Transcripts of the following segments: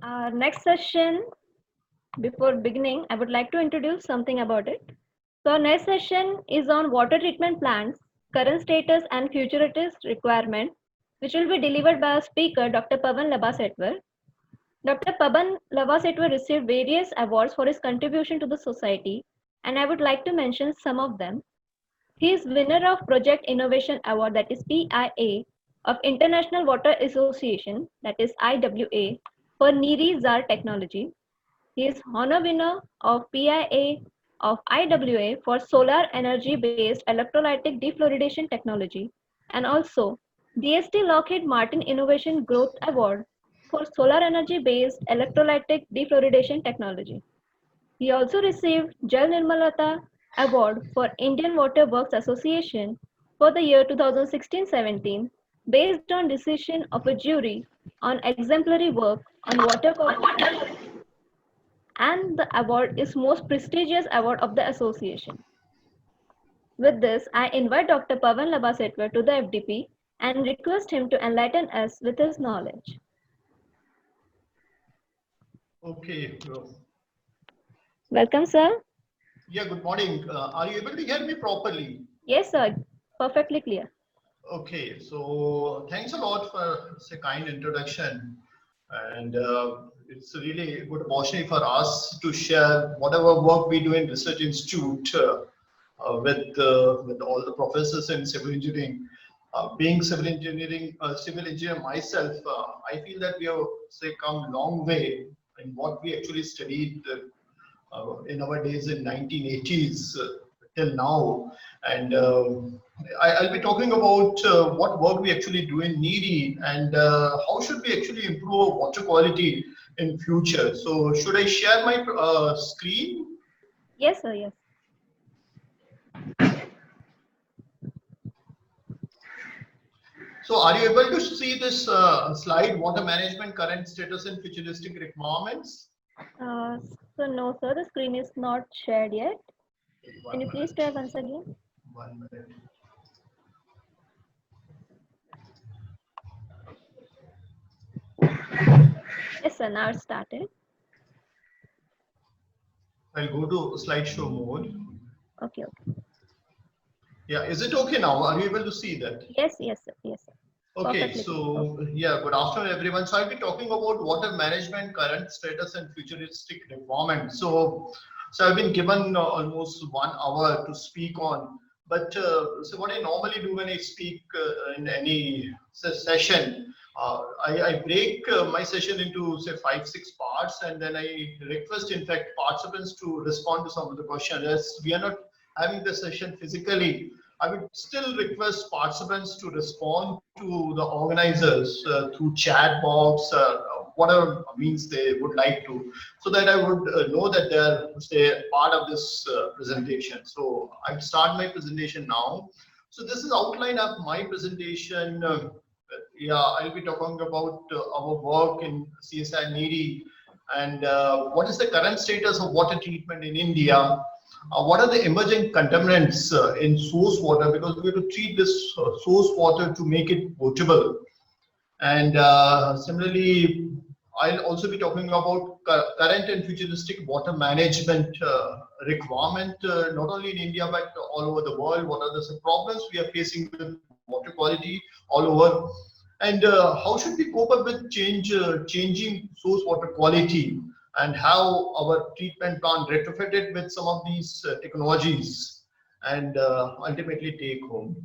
Our next session, before beginning, I would like to introduce something about it. So, our next session is on water treatment plants, current status and futurist requirement, which will be delivered by our speaker, Dr. Pavan Labasetwar. Dr. Pavan Labasetwar received various awards for his contribution to the society, and I would like to mention some of them. He is winner of Project Innovation Award, that is PIA, of International Water Association, that is IWA, for NIRI ZAR technology. He is honor winner of PIA of IWA for solar energy based electrolytic defluoridation technology, and also DST Lockheed Martin Innovation Growth Award for solar energy based electrolytic defluoridation technology. He also received Jal Nirmalata Award for Indian Water Works Association for the year 2016-17 based on decision of a jury on exemplary work on water quality, and the award is most prestigious award of the association. With this, I invite Dr. Pavan Labasetwar to the FDP and request him to enlighten us with his knowledge. Okay. Welcome, sir. Yeah, good morning. Are you able to hear me properly? Yes, sir. Perfectly clear. Okay, so thanks a lot for such a kind introduction. And it's a really good opportunity for us to share whatever work we do in Research Institute with all the professors in civil engineering. Being civil engineer myself, I feel that we have come a long way in what we actually studied in our days in 1980s till now. And I'll be talking about what work we actually do in NIRI and how should we actually improve water quality in future. So should I share my screen? Yes, sir. Yes. So are you able to see this slide, water management, current status and futuristic requirements? Uh, so no, sir. The screen is not shared yet. Can you please try once again? 1 minute. Yes, sir. Now it started. I'll go to slideshow mode. Okay. Okay. Yeah, is it okay now? Are you able to see that? Yes. Yes, sir. Yes, sir. Okay, Perfectly clear. so yeah, good afternoon, everyone. So I'll be talking about water management, current status, and futuristic requirement. So I've been given almost 1 hour to speak on. But so what I normally do when I speak in any session, I break my session into say 5, 6 parts, and then I request, in fact, participants to respond to some of the questions. As we are not having the session physically, I would still request participants to respond to the organizers through chat box, whatever means they would like to, so that I would know that they are say part of this presentation. So I'll start my presentation now. So this is outline of my presentation. Yeah, I'll be talking about our work in CSI NIRI and what is the current status of water treatment in India. What are the emerging contaminants in source water, because we have to treat this source water to make it potable. And similarly, I'll also be talking about current and futuristic water management requirement, not only in India but all over the world. What are the problems we are facing with water quality all over, and how should we cope up with changing source water quality, and how our treatment plant retrofitted with some of these technologies, and ultimately take home.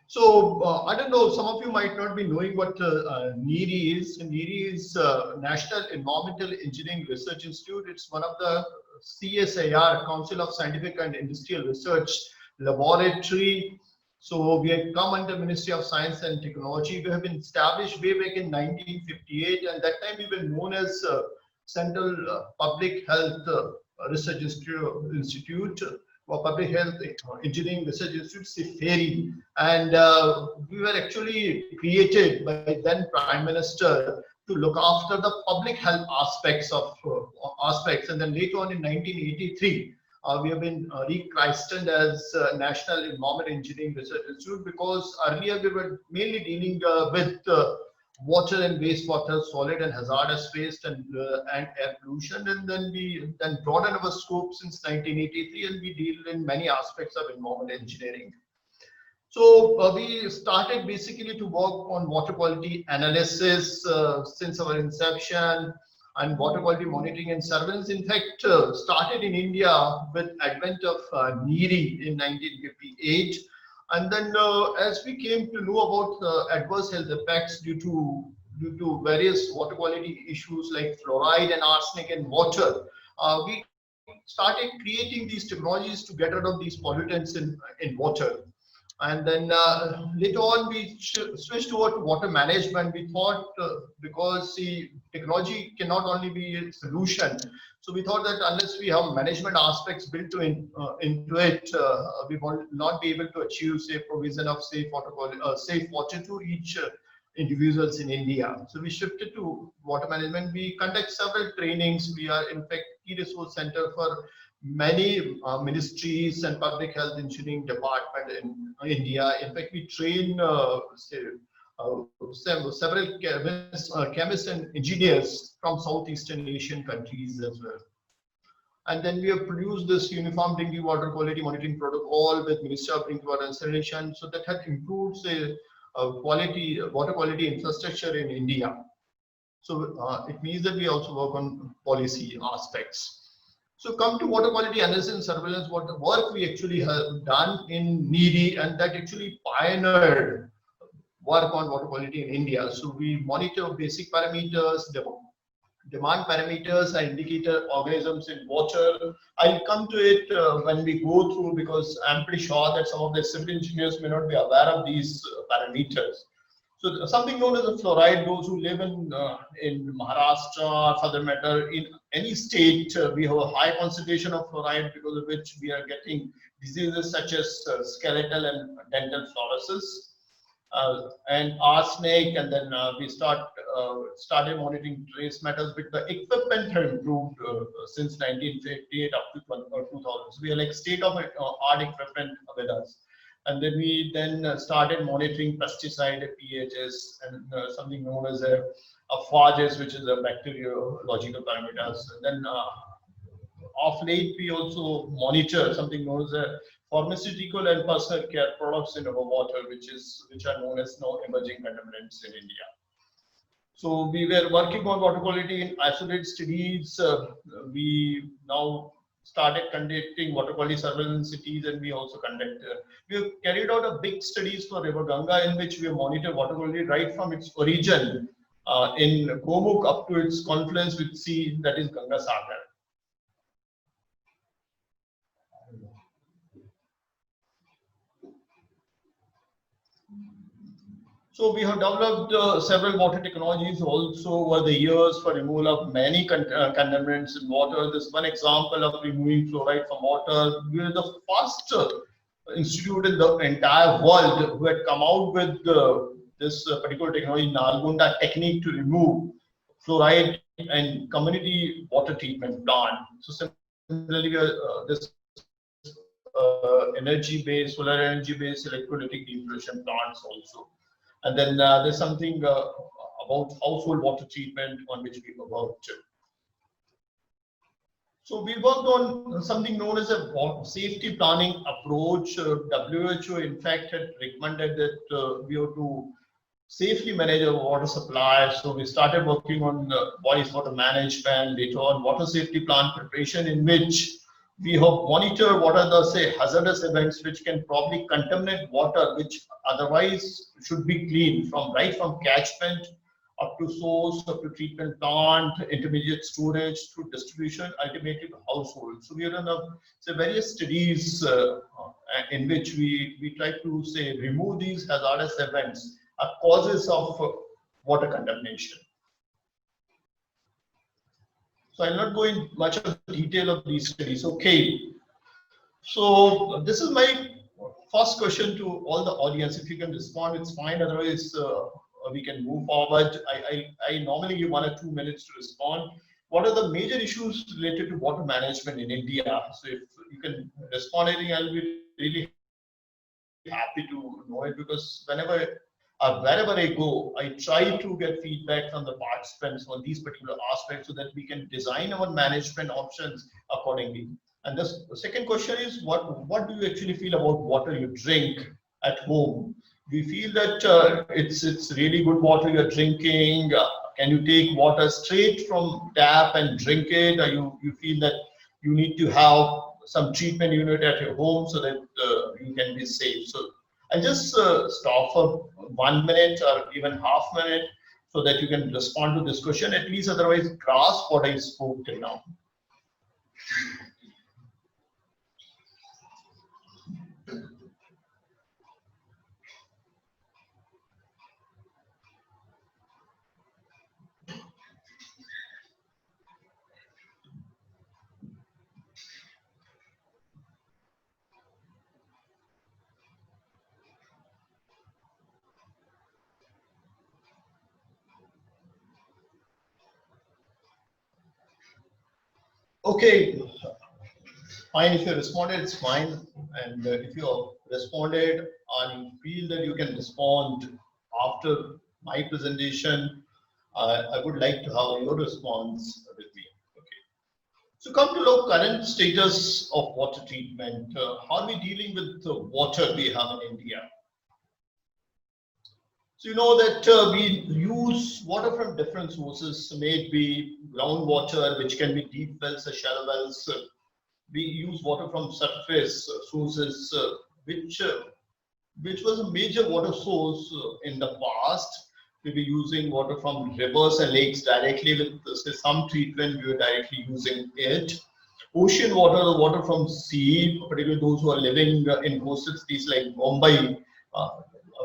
So I don't know, some of you might not be knowing what NIRI is. NIRI is National Environmental Engineering Research Institute. It's one of the CSIR, Council of Scientific and Industrial Research Laboratory. So we have come under Ministry of Science and Technology. We have been established way back in 1958, and that time we were known as Central Public Health Research Institute for Public Health Engineering Research Institute, CIFERI. And we were actually created by then Prime Minister to look after the public health aspects of aspects. And then later on in 1983, we have been rechristened as National Environment Engineering Research Institute, because earlier we were mainly dealing with water and wastewater, solid and hazardous waste, and air pollution. And then we then broaden our scope since 1983, and we deal in many aspects of environment engineering. So we started basically to work on water quality analysis since our inception, and water quality monitoring and surveillance. In fact, started in India with advent of NEERI in 1958, and then as we came to know about adverse health effects due to various water quality issues like fluoride and arsenic in water, we started creating these technologies to get rid of these pollutants in water. And then later on, we switched over to water management. We thought because the technology cannot only be a solution, so we thought that unless we have management aspects built into it, we will not be able to achieve safe provision of safe water to each individuals in India. So we shifted to water management. We conduct several trainings. We are in fact key resource center for many ministries and public health engineering department in India. In fact, we train several chemists and engineers from Southeastern Asian countries as well. And then we have produced this uniform drinking water quality monitoring protocol with Ministry of Drinking Water and Sanitation. So that had improved the water quality infrastructure in India. So it means that we also work on policy aspects. So come to water quality analysis and surveillance, what the work we actually have done in NEERI, and that actually pioneered work on water quality in India. So we monitor basic parameters, demand parameters and indicator organisms in water. I'll come to it when we go through, because I'm pretty sure that some of the civil engineers may not be aware of these parameters. So something known as a fluoride, those who live in Maharashtra, for the matter, in any state, we have a high concentration of fluoride, because of which we are getting diseases such as skeletal and dental fluorosis. And arsenic, and then we started monitoring trace metals, but the equipment have improved since 1958 up to 2000. So we are like state-of-the-art equipment with us. And then we started monitoring pesticide pHs and something known as a phages, which is a bacteriological parameters. And then of late, we also monitor something known as a pharmaceutical and personal care products in our water, which are known as now emerging contaminants in India. So we were working on water quality in isolated studies. We now started conducting water quality surveillance in cities, and we also we have carried out a big studies for River Ganga, in which we have monitored water quality right from its origin in Gomukh up to its confluence with sea, that is Ganga Sagar. So we have developed several water technologies also over the years for removal of many contaminants in water. This one example of removing fluoride from water. We are the first institute in the entire world who had come out with this particular technology, Nalgonda technique, to remove fluoride and community water treatment plant. So similarly, we are this energy-based, solar energy-based electrolytic depuration plants also. And then there's something about household water treatment on which we worked. So we worked on something known as a safety planning approach. WHO, in fact, had recommended that we have to safely manage our water supply. So we started working on bodies water management, later on water safety plan preparation, in which we have monitored what are the, say, hazardous events which can probably contaminate water, which otherwise should be clean, right from catchment up to source, up to treatment plant, intermediate storage, through distribution, ultimately to household. So we have done various studies in which we try to say remove these hazardous events as causes of water contamination. So I'll not go in much of the detail of these studies. Okay. So this is my first question to all the audience. If you can respond, it's fine. Otherwise, we can move forward. I normally give 1 or 2 minutes to respond. What are the major issues related to water management in India? So if you can respond, I think I'll be really happy to know it, because whenever wherever I go, I try to get feedback from the participants on these particular aspects so that we can design our management options accordingly. And the second question is, what do you actually feel about water you drink at home? Do you feel that it's really good water you're drinking? Can you take water straight from tap and drink it? Or you feel that you need to have some treatment unit at your home so that you can be safe? So I'll just stop for 1 minute or even half minute so that you can respond to this question, at least otherwise grasp what I spoke till now. Okay, fine. If you responded, it's fine. And if you responded and you feel that you can respond after my presentation, I would like to have your response with me. Okay. So come to the current status of water treatment. How are we dealing with the water we have in India? So you know that we use water from different sources, may it be groundwater, which can be deep wells or shallow wells. We use water from surface sources, which was a major water source in the past. We were using water from rivers and lakes directly with say, some treatment. We were directly using it. Ocean water, the water from sea, particularly those who are living in coastal cities like Mumbai.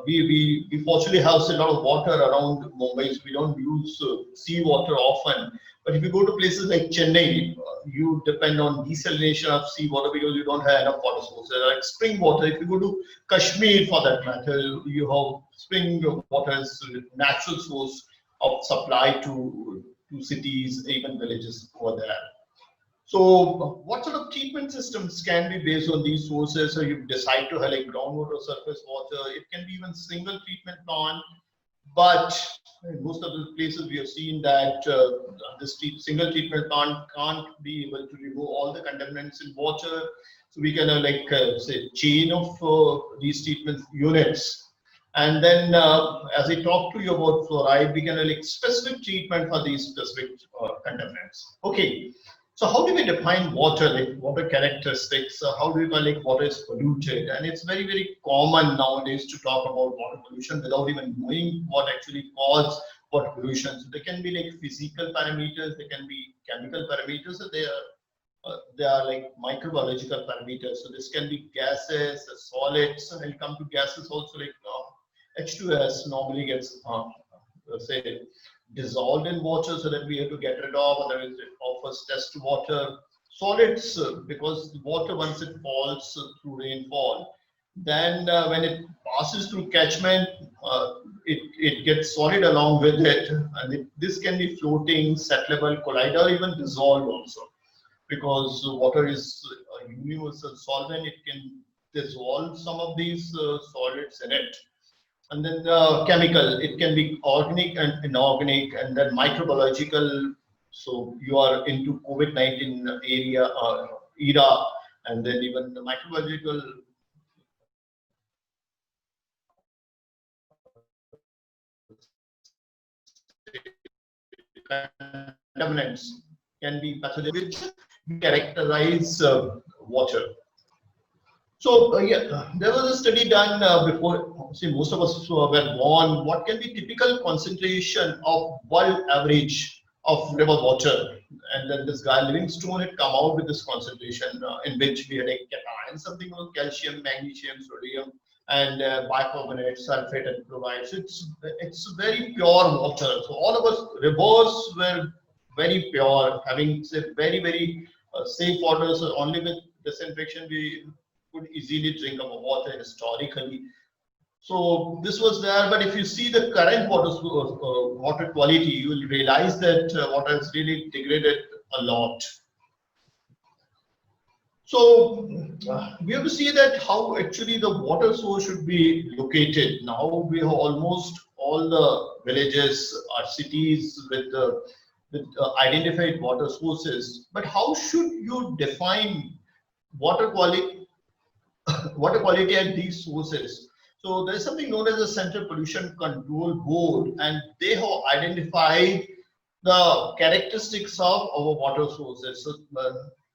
We fortunately have a lot of water around Mumbai, so we don't use sea water often. But if you go to places like Chennai, you depend on desalination of seawater because you don't have enough water sources. Like spring water, if you go to Kashmir for that matter, you have spring water as natural source of supply to cities, even villages over there. So what sort of treatment systems can be based on these sources? So you decide to have like groundwater, surface water. It can be even single treatment plant. But in most of the places we have seen that this single treatment plant can't be able to remove all the contaminants in water. So we can say chain of these treatment units. And then as I talk to you about fluoride, we can like specific treatment for these specific contaminants. Okay. So how do we define water, like water characteristics? How do we call like water is polluted? And it's very, very common nowadays to talk about water pollution without even knowing what actually causes water pollution. So there can be like physical parameters, there can be chemical parameters, so they are like microbiological parameters. So this can be gases, solids, and I'll come to gases also like H2S normally gets say dissolved in water so that we have to get rid of, otherwise it offers test water. Solids, because the water once it falls through rainfall, then when it passes through catchment, it gets solid along with it, and this can be floating, settleable, collide, or even dissolved also, because water is a universal solvent. It can dissolve some of these solids in it. And then chemical, it can be organic and inorganic, and then microbiological. So you are into COVID-19 era, and then even the microbiological contaminants can be pathogens which characterize water. So yeah, there was a study done before. See, most of us were born. What can be typical concentration of world average of river water? And then this guy Livingstone had come out with this concentration in which we had a cation, something called calcium, magnesium, sodium, and bicarbonate, sulfate, and chloride. So it's very pure water. So all of us rivers were very pure, having say very safe water. So only with disinfection we could easily drink our water historically. So this was there, but if you see the current water quality, you will realize that water has really degraded a lot. So we have to see that how actually the water source should be located. Now we have almost all the villages or cities with identified water sources. But how should you define water quality water quality at these sources? So there's something known as the Central Pollution Control Board, and they have identified the characteristics of our water sources. So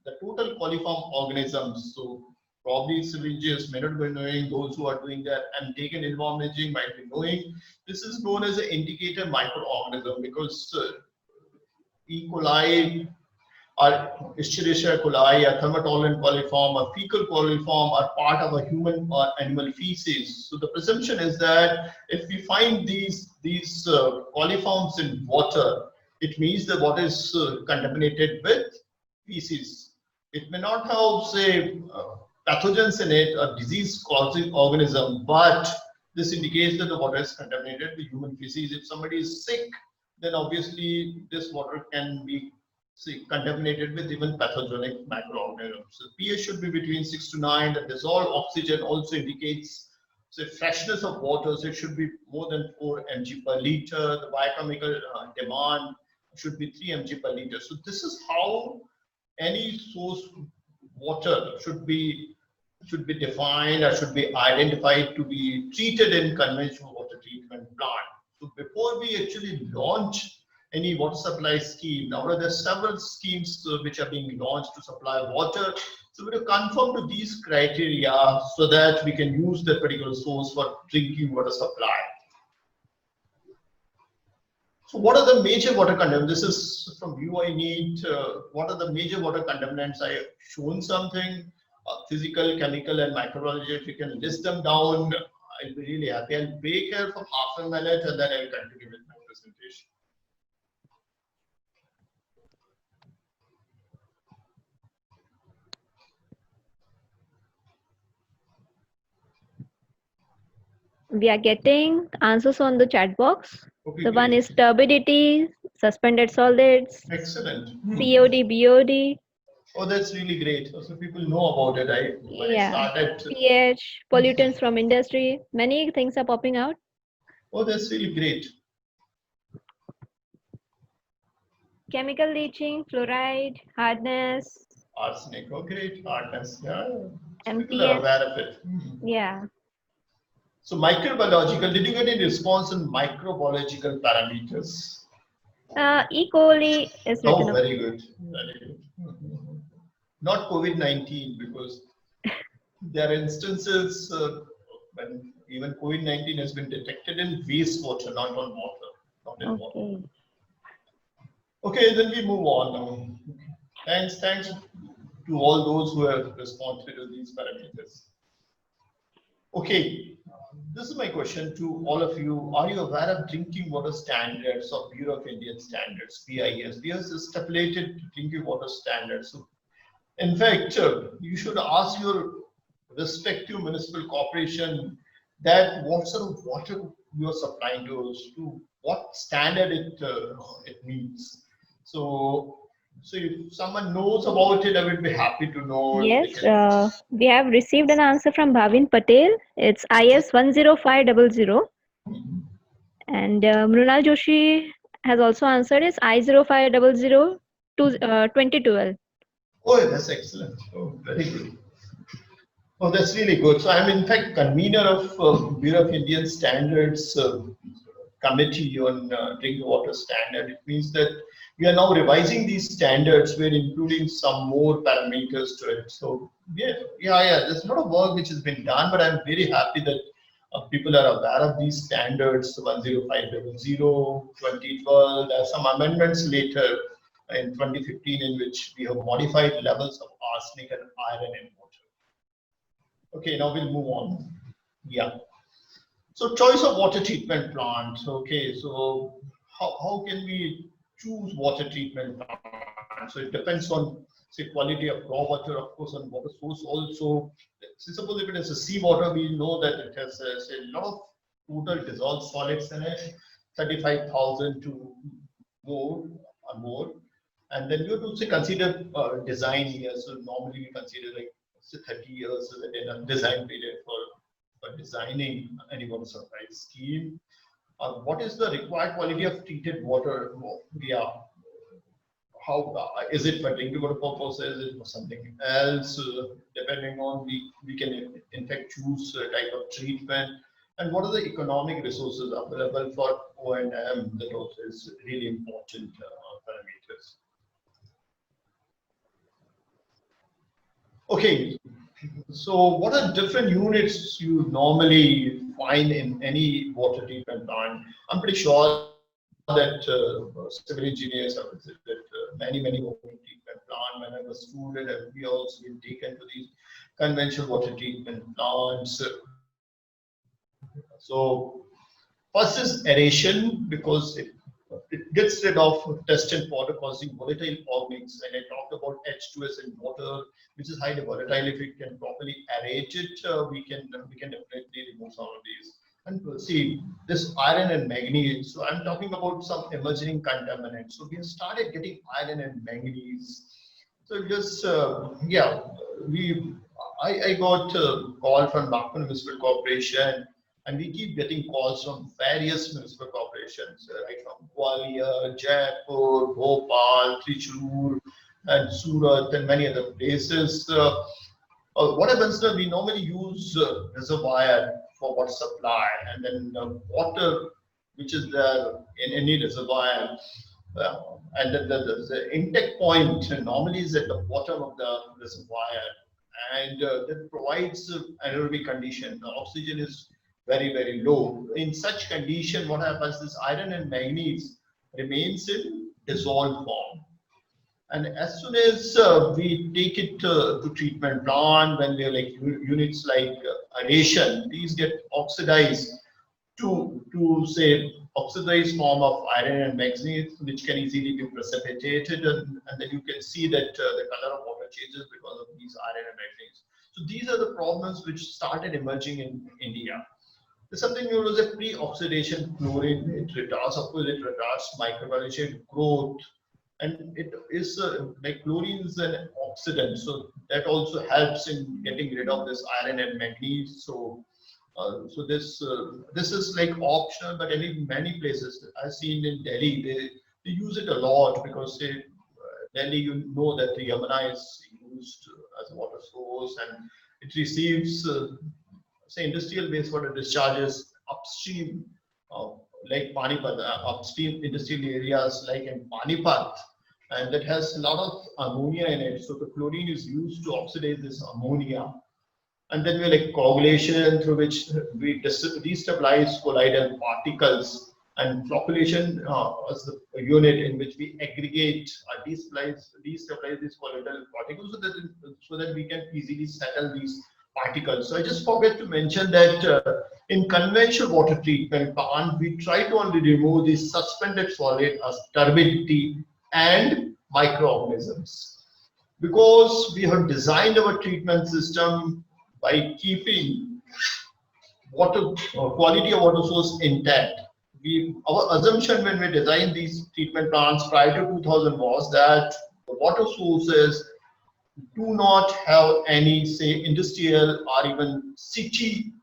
the total coliform organisms. So probably civilians may not be knowing, those who are doing that and taken involved imaging might be knowing. This is known as an indicator microorganism because E. coli or Escherichia coli, a thermotolerant coliform, a fecal coliform are part of a human or animal feces. So the presumption is that if we find these coliforms in water, it means the water is contaminated with feces. It may not have, say, pathogens in it, a disease-causing organism, but this indicates that the water is contaminated with human feces. If somebody is sick, then obviously this water can be contaminated with even pathogenic microorganisms. So pH should be between 6 to 9. The dissolved oxygen also indicates the freshness of water. So it should be more than 4 mg per liter. The biochemical demand should be 3 mg per liter. So this is how any source water should be defined or should be identified to be treated in conventional water treatment plant. So before we actually launch any water supply scheme, now there are several schemes which are being launched to supply water. So we have to conform to these criteria so that we can use that particular source for drinking water supply. So what are the major water contaminants? This is from UI NEET. What are the major water contaminants? I have shown something, physical, chemical, and microbiology. If you can list them down, I'll be really happy. I'll break here for half a minute and then I'll continue with my presentation. We are getting answers on the chat box. Okay, The one great. is turbidity, suspended solids, Excellent. COD, BOD, Oh, that's really great. So people know about it. When I yeah, started. pH, pollutants from industry. Many things are popping out. Oh, that's really great. Chemical leaching, fluoride, hardness, Arsenic. Oh, great. Hardness. Yeah. So people MPS. are aware of it. Yeah. So microbiological, did you get any response on microbiological parameters? E. coli is written Oh, up. very good. Very good. Not COVID-19 because there are instances when even COVID-19 has been detected in wastewater, not on water, not in water. Okay, then we move on now. Thanks to all those who have responded to these parameters. Okay, this is my question to all of you. Are you aware of drinking water standards of Bureau of Indian Standards, BIS? BIS is stipulated drinking water standards. So, in fact, you should ask your respective municipal corporation that what sort of water you are supplying to what standard it meets. So if someone knows about it, I would be happy to know. Yes, we have received an answer from Bhavin Patel. It's IS 10500. And Mrunal Joshi has also answered. It's I0500 2012. Oh, that's excellent. Oh, very good. Oh, that's really good. So I'm in fact convener of Bureau of Indian Standards committee on drinking water standard. It means that we are now revising these standards. We're including some more parameters to it. So yeah. There's a lot of work which has been done, but I'm very happy that people are aware of these standards. 10500, 2012. There are some amendments later in 2015 in which we have modified levels of arsenic and iron in water. Okay, now we'll move on. Yeah. So choice of water treatment plant. Okay, so how can we choose water treatment plant? So it depends on, say, quality of raw water, of course, on water source also. So suppose if it is a seawater, we know that it has say, a lot of total dissolved solids in it, 35,000 to more or more. And then you have to say consider design here. So normally we consider like say 30 years in a design period for designing any water supply scheme. What is the required quality of treated water? Yeah, how is it for drinking water purposes? Is it for something else? Depending on we can in fact choose a type of treatment. And what are the economic resources available for O&M? That also is really important parameters. Okay, so what are different units you normally find in any water treatment plant? I'm pretty sure that civil engineers have visited many water treatment plants. When I was student, and we also been taken to these conventional water treatment plants. So first is aeration, because it gets rid of test and powder causing volatile organics. And I talked about H2S in water, which is highly volatile. If we can properly aerate it, we can definitely remove some of these. And see this iron and manganese. So I'm talking about some emerging contaminants. So we have started getting iron and manganese. So just yeah, I got a call from Nagpur Municipal Corporation, and we keep getting calls from various municipal corporations, right from Gwalior, Jaipur, Bhopal, Trichur, and Surat, and many other places. What happens is we normally use reservoir for water supply, and then water which is there in any reservoir, and the intake point normally is at the bottom of the reservoir, and that provides anaerobic condition. The oxygen is very low. In such condition, what happens is iron and manganese remains in dissolved form. And as soon as we take it to treatment plant, when we are like units like aeration, these get oxidized to say oxidized form of iron and manganese, which can easily be precipitated, and then you can see that the color of water changes because of these iron and manganese. So these are the problems which started emerging in India. There's something known as a pre-oxidation chlorine. It retards, of course, it retards microbiology growth, and it is like chlorine is an oxidant, so that also helps in getting rid of this iron and manganese. So this is like optional, but in many places I've seen in Delhi they use it a lot, because Delhi, you know that the Yamuna is used as a water source, and it receives say industrial wastewater discharges upstream, like Panipat, upstream industrial areas like in Panipat, and that has a lot of ammonia in it. So the chlorine is used to oxidize this ammonia. And then we like coagulation, through which we destabilize colloidal particles, and flocculation is the unit in which we aggregate or destabilize these colloidal particles, so that we can easily settle these particles. So I just forget to mention that in conventional water treatment plant, we try to only remove the suspended solid as turbidity and microorganisms, because we have designed our treatment system by keeping water quality of water source intact. Our assumption when we designed these treatment plants prior to 2000 was that the water sources do not have any say industrial or even city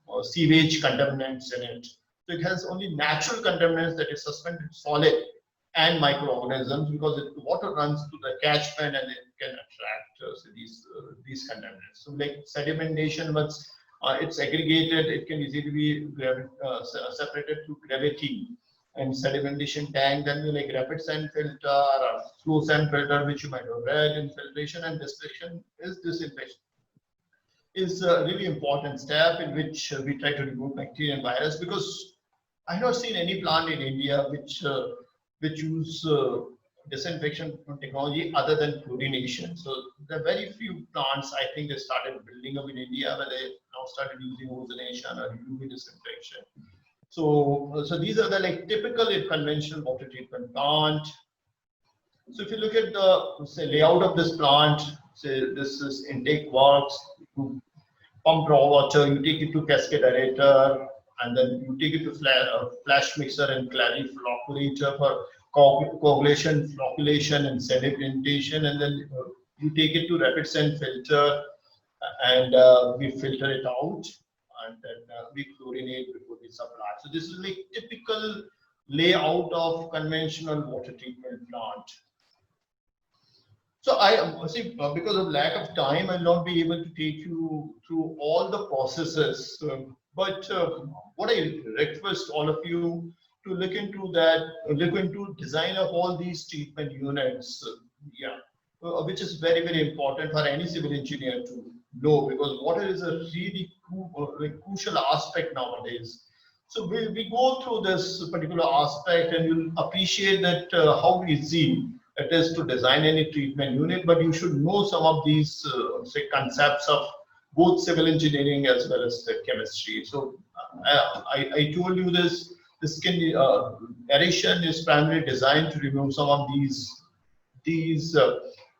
or sewage contaminants in it. So it has only natural contaminants, that is suspended solid and microorganisms, because the water runs to the catchment and it can attract these contaminants. So like sedimentation, once it's aggregated, it can easily be separated through gravity and sedimentation tank. Then we like rapid sand filter or slow sand filter, which you might have read. Infiltration and distillation is disinfection. Is a really important step in which we try to remove bacteria and virus, because I have not seen any plant in India which use disinfection technology other than chlorination. So there are very few plants I think they started building up in India, where they now started using ozonation or UV disinfection. So these are the like typical conventional water treatment plant. So if you look at the say layout of this plant, say this is intake works. You pump raw water, you take it to cascade aerator, and then you take it to flash mixer and clary flocculator for coagulation, flocculation, and sedimentation, and then you take it to rapid send filter, and we filter it out, and then we chlorinate before we supply. So this is like typical layout of conventional water treatment plant. So I see, because of lack of time, I'll not be able to take you through all the processes. But what I request all of you to look into that, look into design of all these treatment units. Yeah, which is very, very important for any civil engineer to know, because water is a really like crucial aspect nowadays. So we go through this particular aspect, and you'll appreciate that how easy it is to design any treatment unit, but you should know some of these say concepts of both civil engineering as well as the chemistry. So I told you this. This can be aeration is primarily designed to remove some of these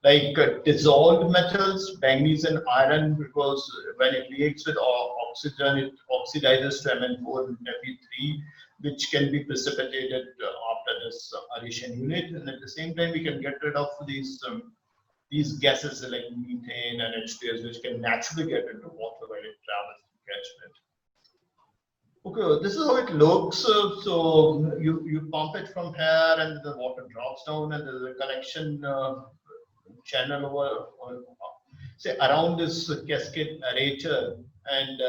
like dissolved metals, manganese and iron, because when it reacts with oxygen, it oxidizes to Mn4 and Fe3, which can be precipitated after this aeration unit. And at the same time, we can get rid of these gases like methane and H2S, which can naturally get into water when it travels through catchment. Okay, this is how it looks. So you pump it from here, and the water drops down, and there's a collection channel over say around this cascade aerator, and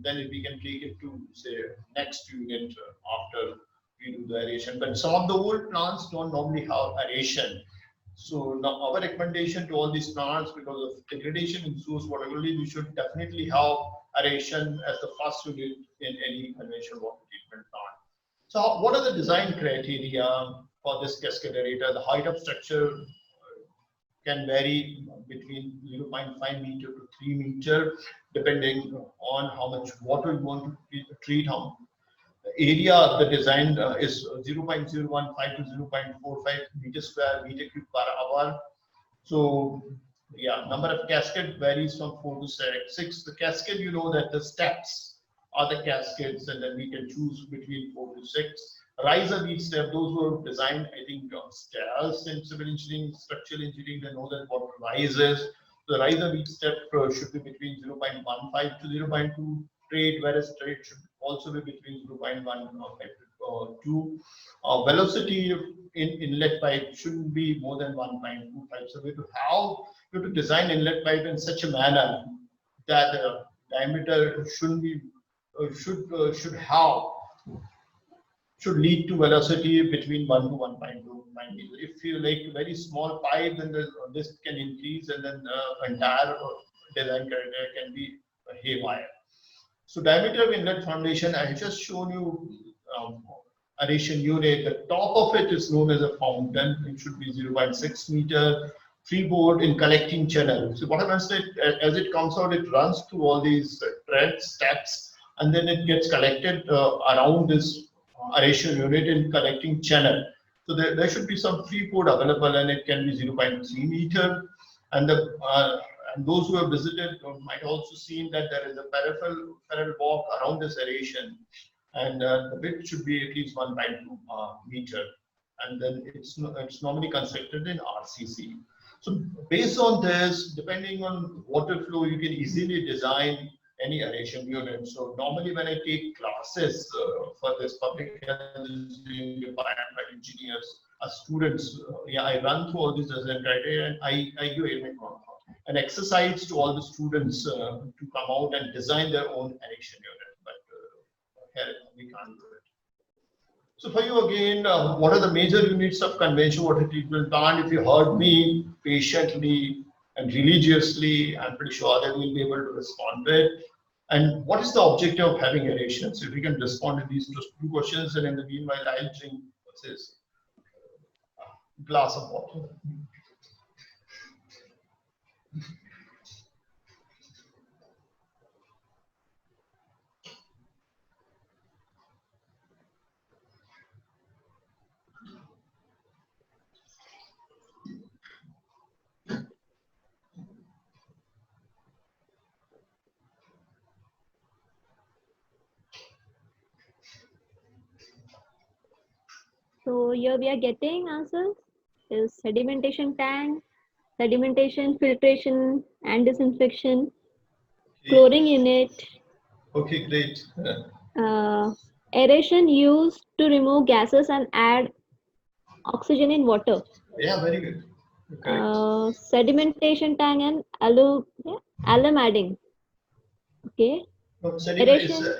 then we can take it to say next unit after we do the aeration. But some of the old plants don't normally have aeration. So now our recommendation to all these plants, because of degradation in source water quality, we should definitely have aeration as the first unit in any conventional water treatment plant. So what are the design criteria for this cascade aerator? The height of structure can vary between 0.5 meter to 3 meter, depending on how much water you want to treat. How area of the design is 0.015 to 0.45 meter square meter cube per hour. So yeah, number of cascade varies from 4 to 6. The cascade, you know that the steps are the cascades, and then we can choose between 4 to 6. Riser bead step, those who have designed, I think, stairs in civil engineering, structural engineering, they know that what rise is. The riser bead step should be between 0.15 to 0.2 trade, whereas trade should also be between 0.1 or 2. Velocity in inlet pipe shouldn't be more than 1.25. So we have to design inlet pipe in such a manner that diameter shouldn't be should lead to velocity between 1 to 1.2. If you like a very small pipe, then this can increase, and then the entire design criteria can be haywire. So diameter of inlet foundation, I have just shown you aeration unit. The top of it is known as a fountain. It should be 0.6 meter. Freeboard in collecting channel. So what happens is as it comes out, it runs through all these threads, steps, and then it gets collected around this aeration unit in collecting channel. So there should be some freeboard available, and it can be 0.3 meter. And and those who have visited might also seen that there is a parallel walk around this aeration, and the width should be at least 1.2 meter. And then it's normally constructed in RCC. So based on this, depending on water flow, you can easily design any aeration unit. So normally when I take classes for this public health engineering, engineers, students, yeah, I run through all these design criteria, and I give an exercise to all the students to come out and design their own aeration unit. But here we can't do it. So for you again, what are the major units of conventional water treatment plant? If you heard me patiently and religiously, I'm pretty sure that we'll be able to respond to it. And what is the objective of having aeration? So if we can respond to these two questions, and in the meanwhile, I'll drink this glass of water. So here we are getting answers is sedimentation tank, sedimentation, filtration and disinfection, chlorine unit, Okay, great. aeration used to remove gases and add oxygen in water. Yeah, very good. Correct. Sedimentation tank and alum adding. Okay. No, sediment is Aeration.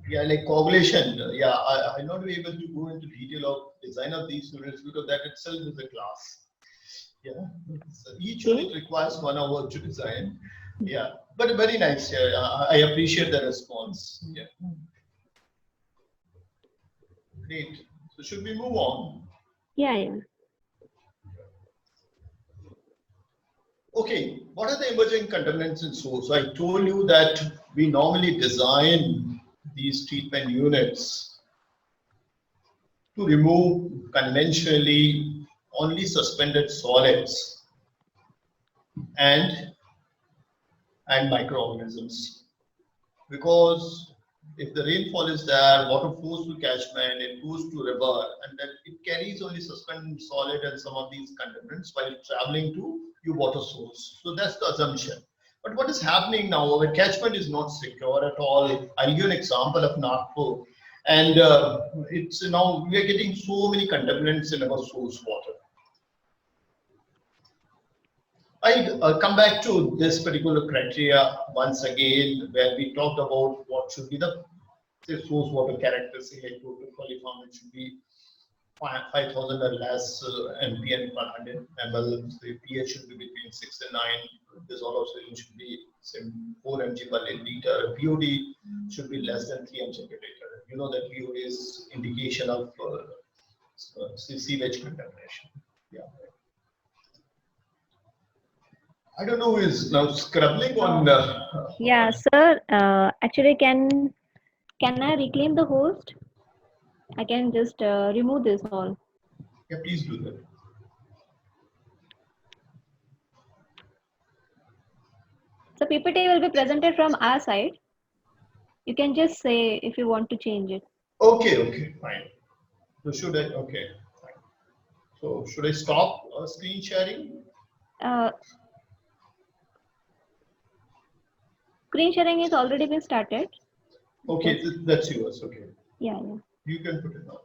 yeah, like coagulation. Yeah, I'll not be able to go into detail of design of these units because that itself is a class. Yeah, so each Okay. unit requires 1 hour to design. Yeah, but very nice. Yeah, I appreciate the response. Yeah, great. So should we move on? Yeah. Okay, what are the emerging contaminants in source? So I told you that we normally design these treatment units to remove conventionally only suspended solids and microorganisms. Because if the rainfall is there, water flows to catchment, it goes to river, and then it carries only suspended solid and some of these contaminants while traveling to your water source. So that's the assumption. But what is happening now? Our catchment is not secure at all. I'll give an example of Nagpur, and it's now we are getting so many contaminants in our source water. I come back to this particular criteria once again, where we talked about what should be the source water characteristic. I told you coliform, it should be 5,000 or less mpn per 100 ml. The pH should be between 6 and 9. Dissolved oxygen should be 4 mg per liter. BOD should be less than 3 mg per liter. You know that BOD is indication of sewage contamination. Yeah. I don't know who is now scrubbing on. Yeah, sir. Actually, can I reclaim the host? I can just remove this all. Yeah, please do that. So PPT will be presented from our side. You can just say if you want to change it. Okay, fine. So should I? Okay, fine. So should I stop screen sharing? Screen sharing is already been started. Okay, that's yours. Okay. Yeah. You can put it on.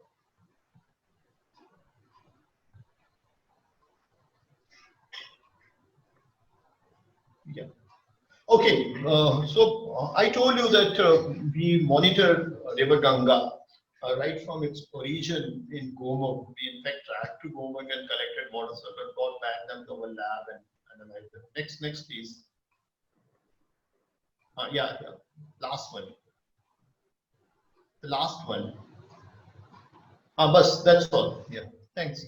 Yeah. Okay. So I told you that we monitored River Ganga right from its origin in Gomuk. We in fact tracked to Gomuk and collected water samples, brought back them to our lab and analyzed them. Next, please. Yeah. Last one. The last one. Bus, that's all. Yeah. Thanks.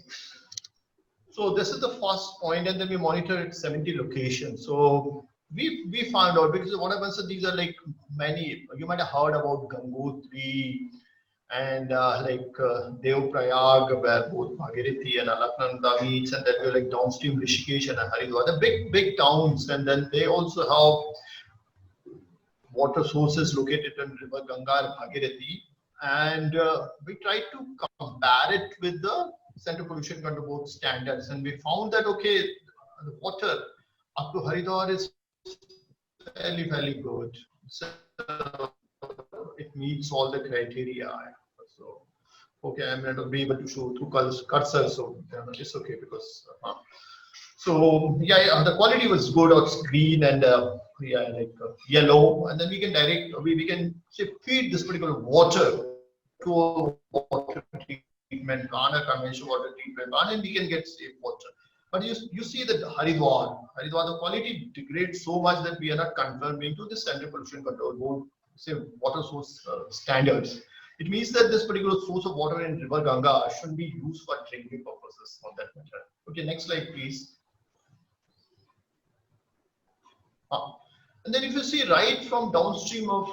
So this is the first point, and then we monitored 70 locations. So we found out, because what happens is these are like many. You might have heard about Gangotri and Dev Prayag, where both Bhagirathi and Alaknanda meets, and then we're like downstream Rishikesh and Haridwar, the big towns, and then they also have water sources located in River Ganga and Bhagirathi, and we tried to compare it with the Center Pollution Control Board standards, and we found that okay, the water up to Haridwar is fairly good. So it meets all the criteria. So okay, I'm not be able to show through cursor, so it's okay because. So yeah, the quality was good. It's green and yellow, and then we can we can say feed this particular water to a water treatment plant, a conventional water treatment plant, and we can get safe water. But you see that Haridwar, the quality degrades so much that we are not conforming to the Central Pollution Control Board say water source standards. It means that this particular source of water in River Ganga shouldn't be used for drinking purposes for that matter. Okay, next slide, please. And then if you see right from downstream of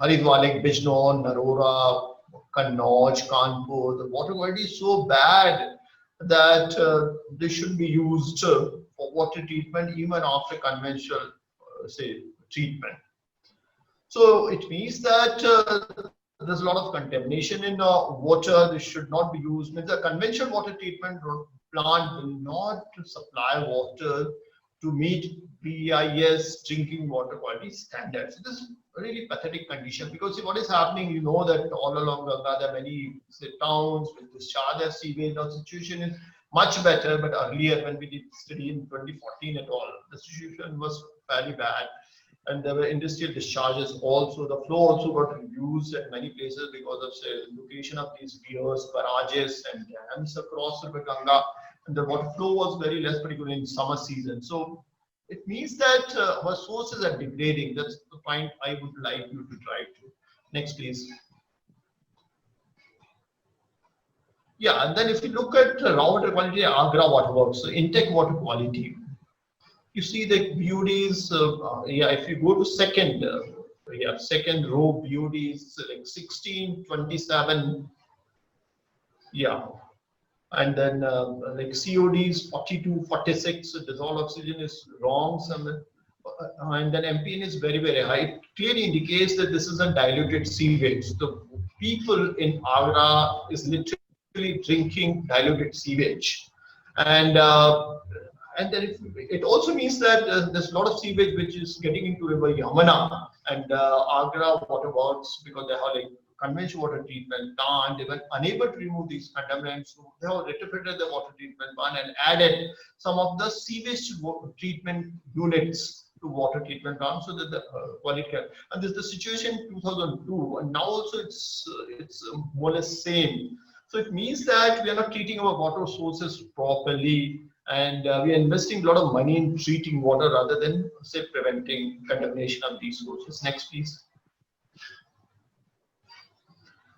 Haridwar, like Bijnor, Narora, Kannauj, Kanpur, the water quality is so bad that they should be used for water treatment even after conventional, say, treatment. So it means that there's a lot of contamination in water. This should not be used. Means the conventional water treatment plant will not supply water to meet BIS drinking water quality standards. It is a really pathetic condition because what is happening, you know that all along Ganga there are many towns with discharge their sewage. Now situation is much better, but earlier when we did study in 2014 at all, the situation was fairly bad. And there were industrial discharges also. The flow also got reduced at many places because of say, location of these weirs, barrages, and dams across River Ganga. And the water flow was very less, particularly in summer season. So it means that our sources are degrading. That's the point I would like you to drive to. Next, please. Yeah, and then if you look at raw water quality, Agra Waterworks, so intake water quality. You see the BUDs, yeah, if you go to second row BUDs like 16, 27, yeah, and then like CODs 42, 46, so dissolved oxygen is wrong somewhere, and then MPN is very, very high. It clearly indicates that this is a diluted sewage. The people in Agra is literally drinking diluted sewage, and then it also means that there's a lot of sewage which is getting into River Yamuna, and Agra Waterworks, because they have like conventional water treatment plant, they were unable to remove these contaminants, so they have retrofitted the water treatment plant and added some of the sewage treatment units to water treatment plant so that the quality can. And this is the situation in 2002, and now also it's more or less same. So it means that we are not treating our water sources properly, and we are investing a lot of money in treating water rather than say preventing contamination of these sources. Next, please.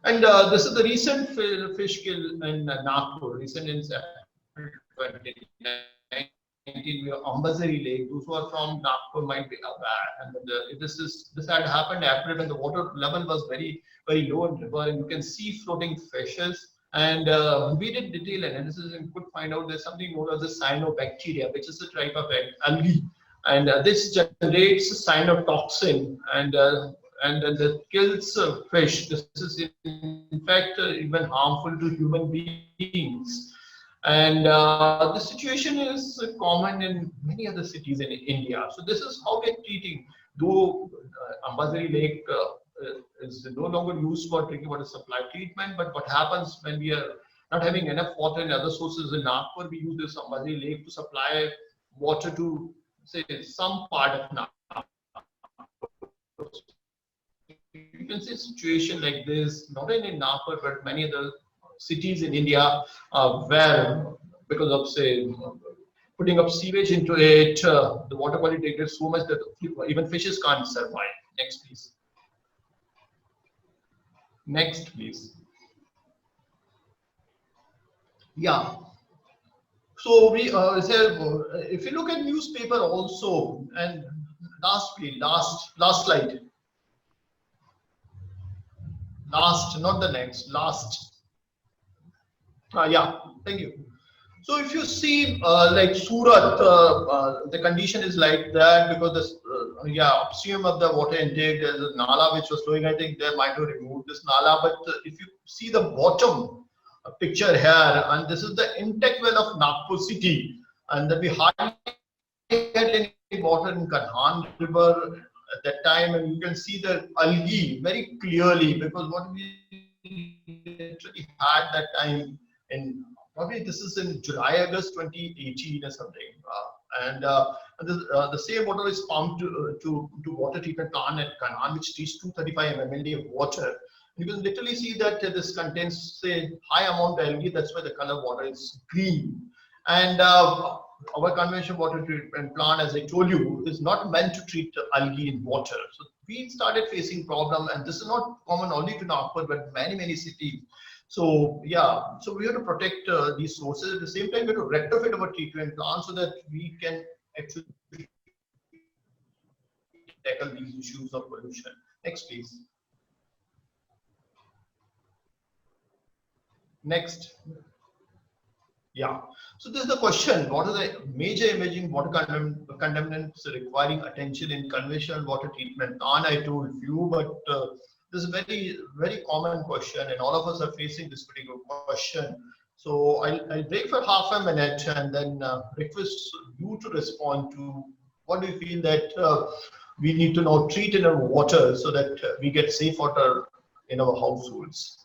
And this is the recent fish kill in Nagpur, recent in April 2019. Ambazari Lake. Those who are from Nagpur might be aware. And this had happened in April when the water level was very, very low in river, and you can see floating fishes. And we did detailed analysis and could find out there's something known as the cyanobacteria, which is a type of algae, and this generates cyanotoxin, and then that kills fish. This is in fact even harmful to human beings. And the situation is common in many other cities in India. So this is how we are treating. Though Ambazari Lake is no longer used for drinking water supply treatment, but what happens when we are not having enough water in other sources in Nagpur, we use this Ambazari Lake to supply water to say some part of Nagpur. You can see a situation like this not only in Nagpur but many other cities in India where because of say putting up sewage into it, the water quality degraded so much that even fishes can't survive. Next, please. Next, please. Yeah. So we say if you look at newspaper also, and last slide. Last, not the next. Last. Yeah. Thank you. So if you see like Surat, the condition is like that because this, upstream of the water intake, there's a nala which was flowing. I think they might have removed this nala, but if you see the bottom picture here, and this is the intake well of Nagpur city, and then we hardly had any water in Kanhan River at that time, and you can see the algae very clearly because what we literally had that time in. Probably this is in July, August 2018 or something, and the same water is pumped to water treatment plant at Kanhan, which reached 235 mmld of water. You can literally see that this contains say high amount of algae. That's why the color water is green. And our conventional water treatment plant, as I told you, is not meant to treat algae in water. So we started facing problem, and this is not common only to Nagpur, but many cities. So yeah, so we have to protect these sources. At the same time, we have to retrofit our treatment plant so that we can actually tackle these issues of pollution. Next, please. Next. Yeah. So this is the question: what are the major emerging water contaminants requiring attention in conventional water treatment plant? I told you, but This is a very common question, and all of us are facing this particular question. So I'll break for half a minute and then request you to respond to what do you feel that we need to now treat in our water so that we get safe water in our households.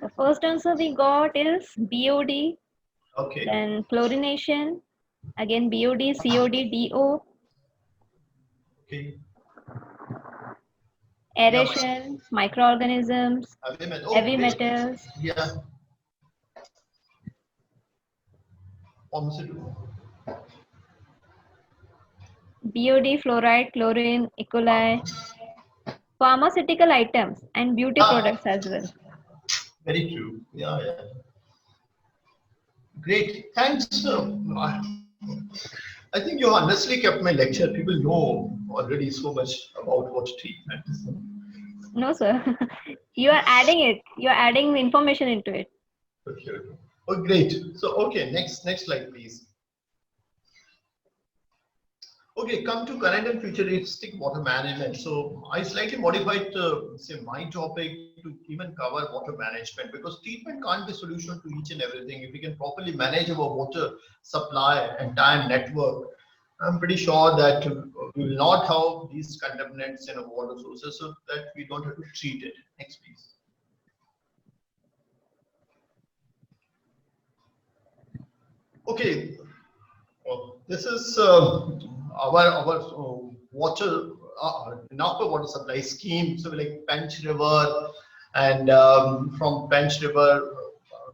The first answer we got is BOD, Okay. then chlorination, again BOD, COD, DO, Okay. aeration, microorganisms, Oh, heavy great. metals, Yeah. Pharmaceutical. BOD, fluoride, chlorine, E. coli, pharmaceutical items, and beauty Ah, products as well. very true. Yeah, yeah. Great. Thanks. I think you honestly kept my lecture. People know already so much about what treatment is. No, sir. You are adding it. You are adding information into it. Okay, okay. Oh, great. So, okay, next slide, please. Okay, come to current and futuristic water management. So I slightly modified, say, my topic to even cover water management because treatment can't be a solution to each and everything. If we can properly manage our water supply, entire network, I'm pretty sure that we will not have these contaminants in our water sources so that we don't have to treat it. Next, please. Okay, this is our water Nagpur water supply scheme. So like Pench River, and from Pench River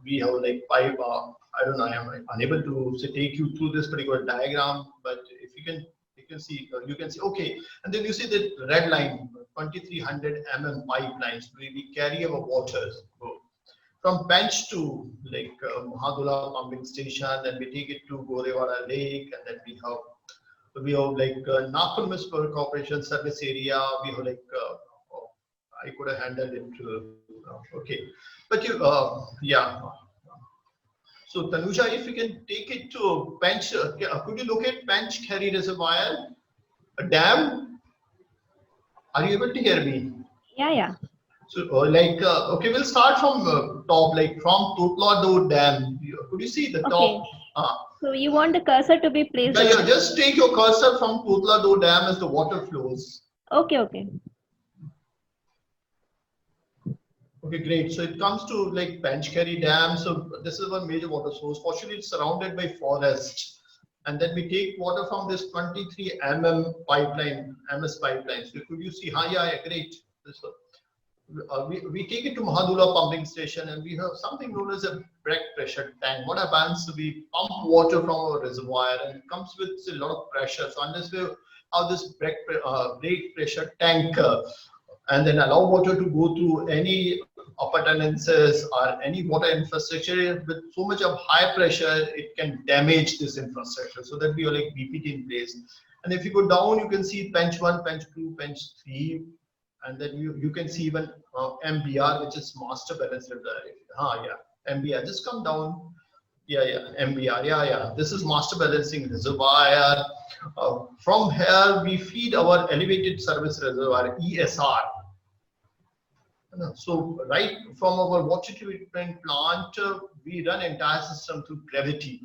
we have like pipe. I don't know. I am unable to say, take you through this particular diagram, but if you can see okay, and then you see the red line, 2300 pipelines. We carry our waters. From Pench to like Mahadula pumping station, then we take it to Gorewara Lake, and then we have like Nagpur Municipal Corporation service area. We have like I could have handled it. Okay, but yeah. So Tanuja, if you can take it to Pench, could you locate Pench Kheri Reservoir, a dam? Are you able to hear me? Yeah. So, okay, we'll start from top, like from Tutlado Dam. Could you see the Okay. top? So you want the cursor to be placed Yeah, over? just take your cursor from Tutlado Dam as the water flows. Okay. Okay, great. So it comes to like Panchkari Dam. So this is one major water source. Fortunately, it's surrounded by forest. And then we take water from this 23 pipeline, MS pipeline. So could you see? Yeah, great. This one. We take it to Mahadula pumping station and we have something known as a break pressure tank. What happens? We pump water from our reservoir and it comes with a lot of pressure. So unless we have this break pressure tank and then allow water to go through any appurtenances or any water infrastructure with so much of high pressure, it can damage this infrastructure. So that we are like BPT in place. And if you go down, you can see Pench 1, Pench 2, Pench 3. And then you can see even MBR, which is master balance reservoir. MBR. Just come down. MBR. This is master balancing reservoir. From here, we feed our elevated service reservoir, ESR. So right from our water treatment plant, we run entire system through gravity.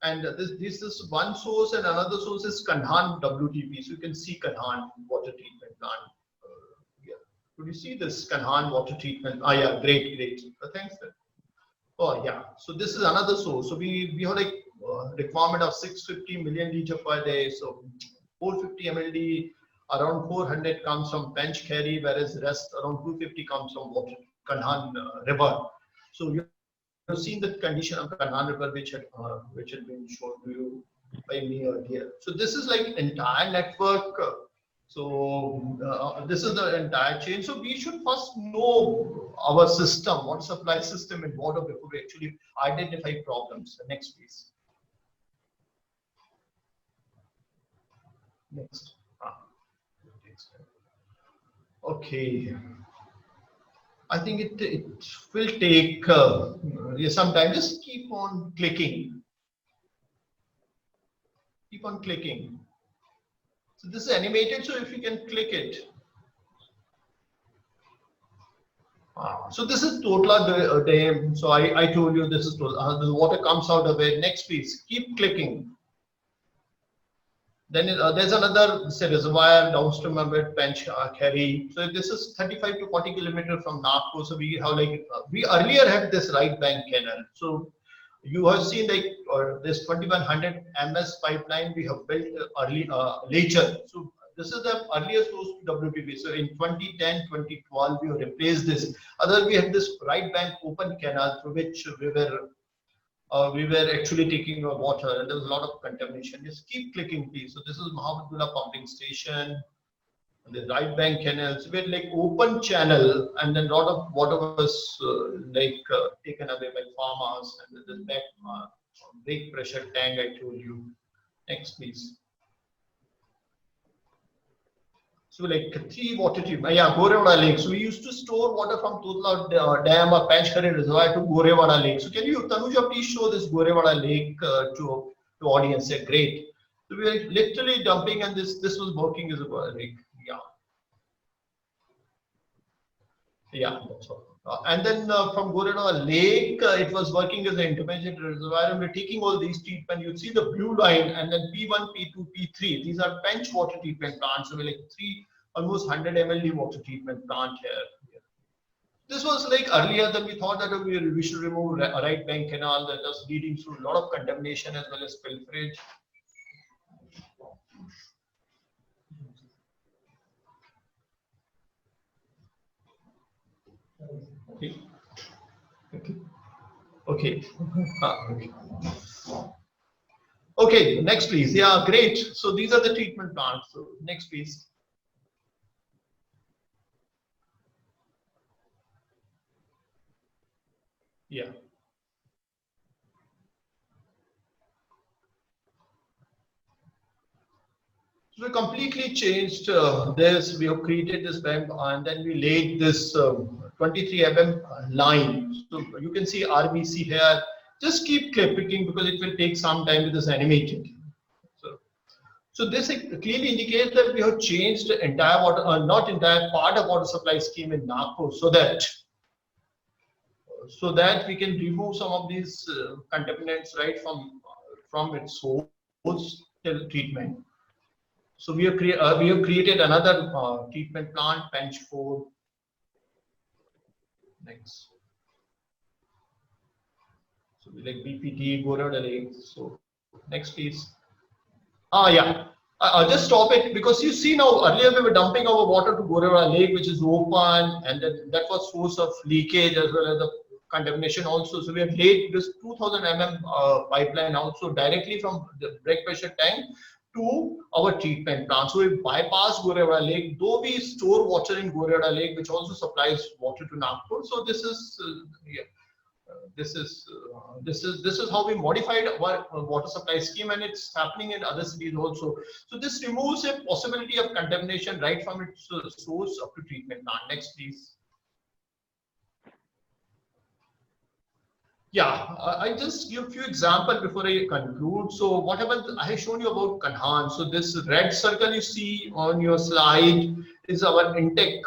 And this is one source, and another source is Kanhan WTP. So you can see Kanhan water treatment plant. Could you see this Kanhan water treatment? Yeah, great. Thanks. Oh yeah. So this is another source. So we have like requirement of 650 million liter per day. So 450 MLD, around 400 comes from Pench Kheri, whereas the rest around 250 comes from water Kanhan river. So you've seen the condition of Kanhan river, which had been shown to you by me earlier. So this is like entire network. So this is the entire chain. So we should first know our system, water supply system in water before we actually identify problems. Next, please. Next. Okay. I think it will take some time. Just keep on clicking. Keep on clicking. So this is animated, so if you can click it. So this is total dam. So I told you this is total. The water comes out of it. Next please, keep clicking. Then there's another reservoir downstream of it, Bench Kerry. So this is 35 to 40 kilometers from Nagpur. So we have we earlier had this right bank canal. So you have seen this 2100 ms pipeline we have built later. So this is the earliest source to WTB. So in 2010, 2012 we have replaced this. Otherwise we had this right bank open canal through which we were actually taking water, and there was a lot of contamination. Just keep clicking, please. So this is Mahamadullah pumping station, the right bank canals. We had like open channel, and then a lot of water was taken away by farmers, and then this back big pressure tank I told you. Next, please. So like 3 water treatment. Yeah, Gorewada Lake. So we used to store water from Totla Dam or Panchkari Reservoir to Gorewada Lake. So can you, Tanuja, please show this Gorewada Lake to audience? Yeah, great. So we were literally dumping, and this was working as a lake. Yeah. Yeah, that's all. And then from Gorewada Lake, it was working as an intermediate reservoir, and we're taking all these treatment. You see the blue line, and then P1, P2, P3. These are bench water treatment plants. So we're like almost 100 mld water treatment plant here. This was like earlier that we thought that we should remove a right bank canal that was leading to a lot of contamination as well as pilferage. Okay. Okay. Okay. Okay, next please. Yeah, great. So these are the treatment plants. So next please. Yeah. So we completely changed this. We have created this bank, and then we laid this 23 mm line. So you can see RBC here. Just keep clicking because it will take some time with this animated. So this clearly indicates that we have changed the entire water, not entire part of water supply scheme in Nagpur, so that we can remove some of these contaminants right from its source till treatment. So we have created another treatment plant, Bench 4. Next. So we like BPT, Gorewada Lake. So next please. Yeah. I'll just stop it because you see now earlier we were dumping our water to Gorewada Lake, which is open, and that was source of leakage as well as the contamination also. So we have laid this 2000 mm pipeline also directly from the break pressure tank to our treatment plant. So we bypass Gorewada Lake, though we store water in Gorewada Lake, which also supplies water to Nagpur. So this is this is how we modified our water supply scheme, and it's happening in other cities also. So this removes a possibility of contamination right from its source up to treatment plant. Next, please. Yeah, I just give a few examples before I conclude. So what happened? I have shown you about Kanhan. So this red circle you see on your slide is our intake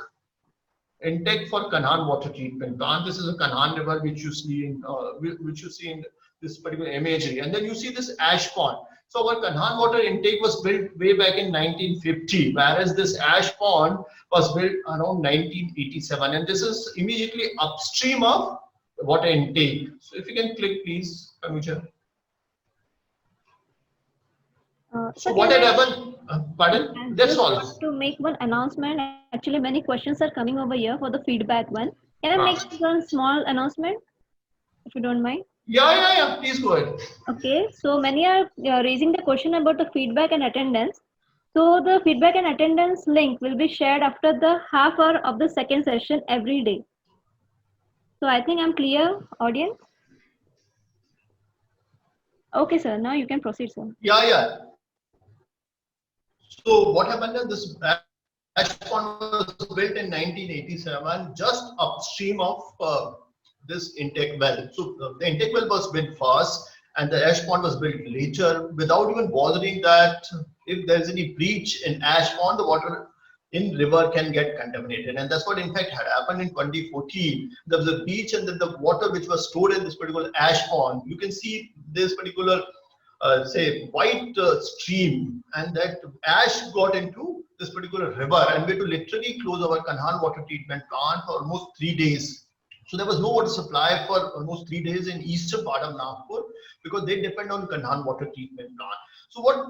for Kanhan water treatment plant. This is a Kanhan river which you see in this particular imagery, and then you see this ash pond. So our Kanhan water intake was built way back in 1950, whereas this ash pond was built around 1987, and this is immediately upstream of water intake. So if you can click, please, Kanuja. So what had happened? Pardon? That's all. To make one announcement. Actually, many questions are coming over here for the feedback one. Can I make one small announcement, if you don't mind? Yeah. Please go ahead. Okay. So many are raising the question about the feedback and attendance. So the feedback and attendance link will be shared after the half hour of the second session every day. So I think I'm clear, audience. Okay, sir. Now you can proceed, sir. Yeah. So what happened is this ash pond was built in 1987, just upstream of this intake well. So the intake well was built first, and the ash pond was built later, without even bothering that if there is any breach in ash pond, the water in river can get contaminated. And that's what in fact had happened in 2014. There was a breach, and then the water which was stored in this particular ash pond, you can see this particular say white stream, and that ash got into this particular river, and we had to literally close our Kanhan water treatment plant for almost 3 days. So there was no water supply for almost 3 days in eastern part of Nagpur, because they depend on Kanhan water treatment plant. So what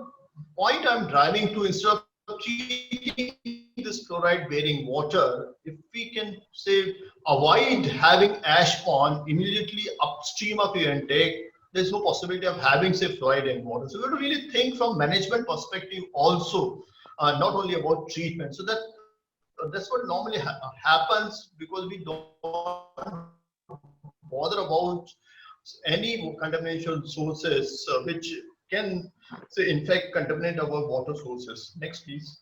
point I'm driving to, instead of treating this fluoride bearing water, if we can say avoid having ash pond immediately upstream of your intake, there's no possibility of having say fluoride in water. So we have to really think from management perspective also, not only about treatment. So that's what normally happens, because we don't bother about any contamination sources which can say in fact contaminate our water sources. Next please.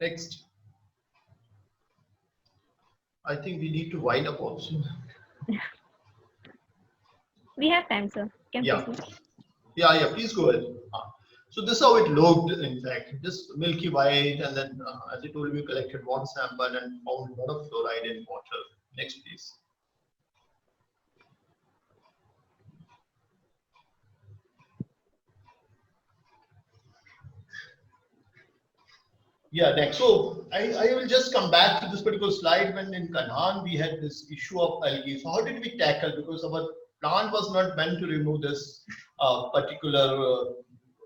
Next. I think we need to wind up also. We have time, sir. Can Yeah. proceed. Yeah, please go ahead. So this is how it looked, in fact, just milky white, and then as I told you, we collected water sample and found a lot of fluoride in water. Next, please. Yeah, next. So I will just come back to this particular slide. When in Kanhan we had this issue of algae. So how did we tackle? Because our plant was not meant to remove this particular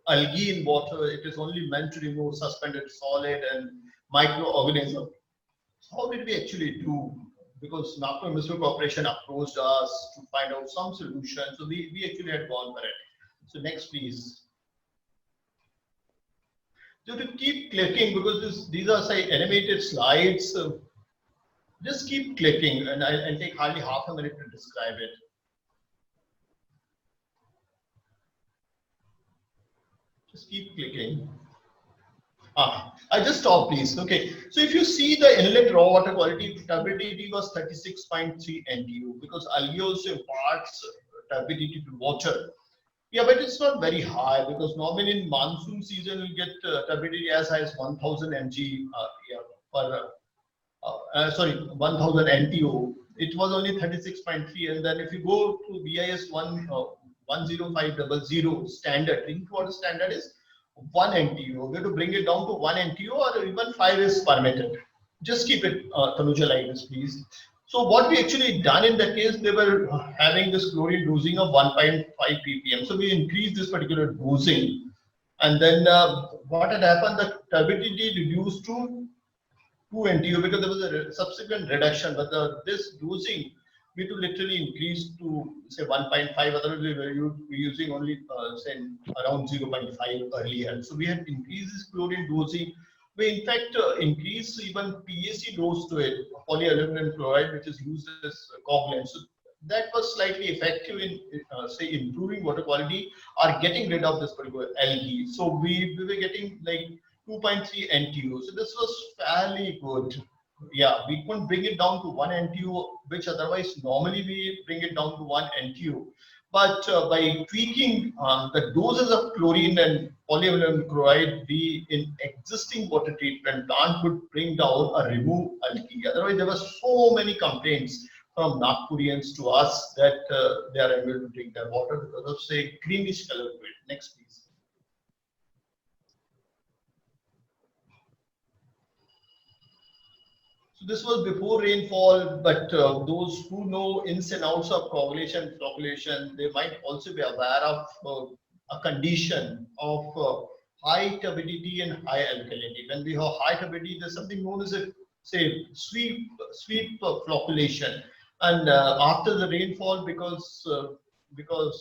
algae in water. It is only meant to remove suspended solid and microorganisms. How did we actually do? Because Nagpur Municipal Corporation approached us to find out some solution. So we actually had gone for it. So next, please. So to keep clicking, because these are say animated slides, just keep clicking, and I'll take hardly half a minute to describe it. Just keep clicking. I just stop, please. Okay. So if you see the inlet raw water quality, turbidity was 36.3 NTU, because algae also imparts turbidity to water. Yeah, but it's not very high, because normally in monsoon season you get turbidity as high as 1000 mg per 1000 NTO. It was only 36.3, and then if you go to BIS 10500 standard, drinking water standard is 1 NTO. We have to bring it down to 1 NTO, or even 5 is permitted. Just keep it, Tanuja, like this, please. So what we actually done in that case, they were having this chlorine dosing of 1.5 ppm. So we increased this particular dosing, and then what had happened, the turbidity reduced to 2 NTU, because there was a subsequent reduction, but this dosing we had to literally increase to say 1.5. Otherwise we were using only say around 0.5 earlier. So we had increased this chlorine dosing. We in fact increase even PAC dose to it, polyaluminum chloride, which is used as coagulant. So that was slightly effective in say improving water quality or getting rid of this particular algae. So we were getting like 2.3 NTU. So this was fairly good. Yeah, we couldn't bring it down to 1 NTU, which otherwise normally we bring it down to 1 NTU. But by tweaking the doses of chlorine and polyaluminum chloride, we in existing water treatment plant could bring down or remove algae. Otherwise, there were so many complaints from Nagpurians to us that they are able to drink their water because of say greenish color to it. Next, please. So this was before rainfall, but those who know ins and outs of coagulation, flocculation, they might also be aware of a condition of high turbidity and high alkalinity. When we have high turbidity, there's something known as a say sweep flocculation, and after the rainfall, because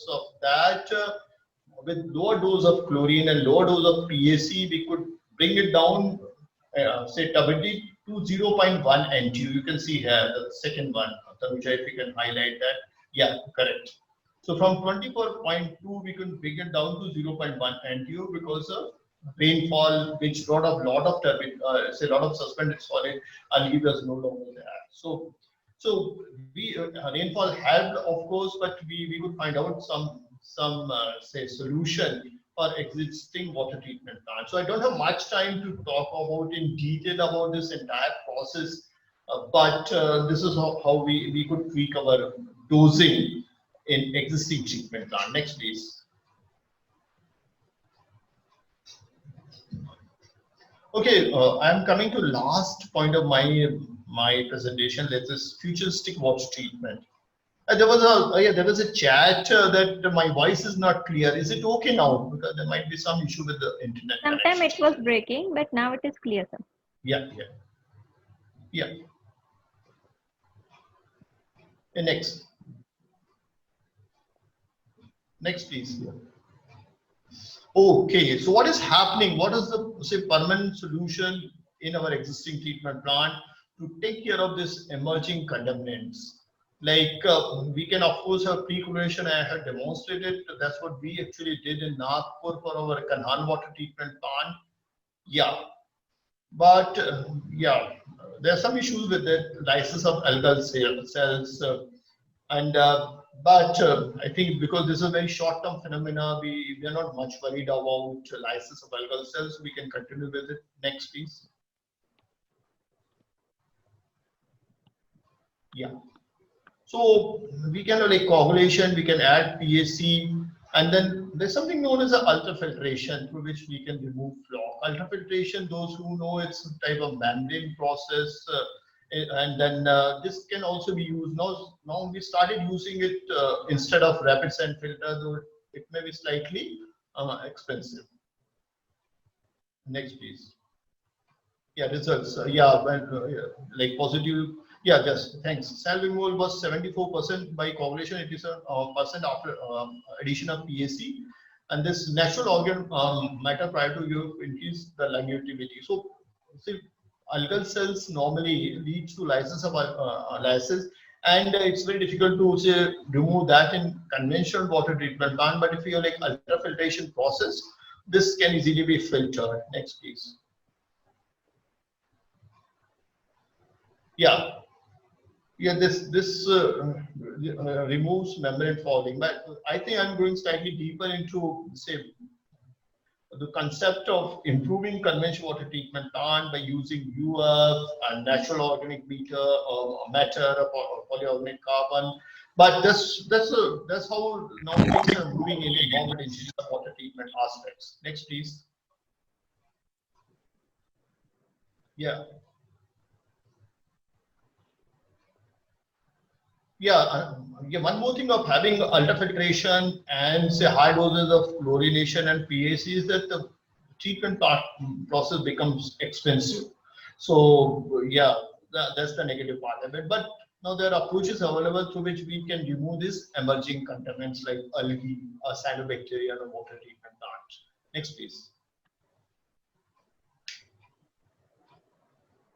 of that, with lower dose of chlorine and lower dose of PAC, we could bring it down, say turbidity to 0.1 NTU. You can see here the second one. Tanuja, if you can highlight that. Yeah, correct. So from 24.2, we can bring it down to 0.1 NTU because of rainfall, which brought up lot of turbid, say lot of suspended solid, and leave was no longer there. So we rainfall helped, of course, but we would find out some say solution for existing water treatment plants. So I don't have much time to talk about in detail about this entire process, but this is how we could tweak our dosing in existing treatment plant. Next, please. Okay, I'm coming to last point of my presentation. That is futuristic water treatment. There was a chat that my voice is not clear. Is it okay now? Because there might be some issue with the internet Sometime connection. it was breaking, but now it is clear, sir. Yeah, yeah, yeah. Next, next, please. Yeah. Okay, so what is happening? What is the say permanent solution in our existing treatment plant to take care of this emerging contaminants? Like we can of course have pre-chlorination. I have demonstrated. That's what we actually did in Nagpur for our Kanhan water treatment plant. Yeah, but yeah, there are some issues with it. Lysis of algal cells. And but I think because this is a very short-term phenomena, we are not much worried about lysis of algal cells. We can continue with it. Next, please. Yeah. So we can like coagulation. We can add PAC, and then there's something known as a ultrafiltration through which we can remove floc. Ultrafiltration, those who know, it's a type of membrane process. And then this can also be used now we started using it instead of rapid sand filter, though it may be slightly expensive. Next, please. Yeah, results. Yeah, well, yeah, like positive. Yeah, just thanks. Cell removal was 74% by coagulation. It is a percent after addition of PAC, and this natural organ matter prior to you increase the longevity. So, see, algal cells normally leads to lysis of lysis, and it's very difficult to say remove that in conventional water treatment plant. But if you have like ultrafiltration process, this can easily be filtered. Next, please. Yeah, yeah. This removes membrane fouling, but I think I'm going slightly deeper into say the concept of improving conventional water treatment plant by using UF and natural organic matter or matter or polyorganic carbon. But that's how now things are moving in environment engineering water treatment aspects. Next, please. Yeah. Yeah, one more thing of having ultrafiltration and say high doses of chlorination and PAC is that the treatment process becomes expensive. So yeah, that's the negative part of it. But now there are approaches available through which we can remove these emerging contaminants like algae, cyanobacteria, and water treatment plants. Next, please.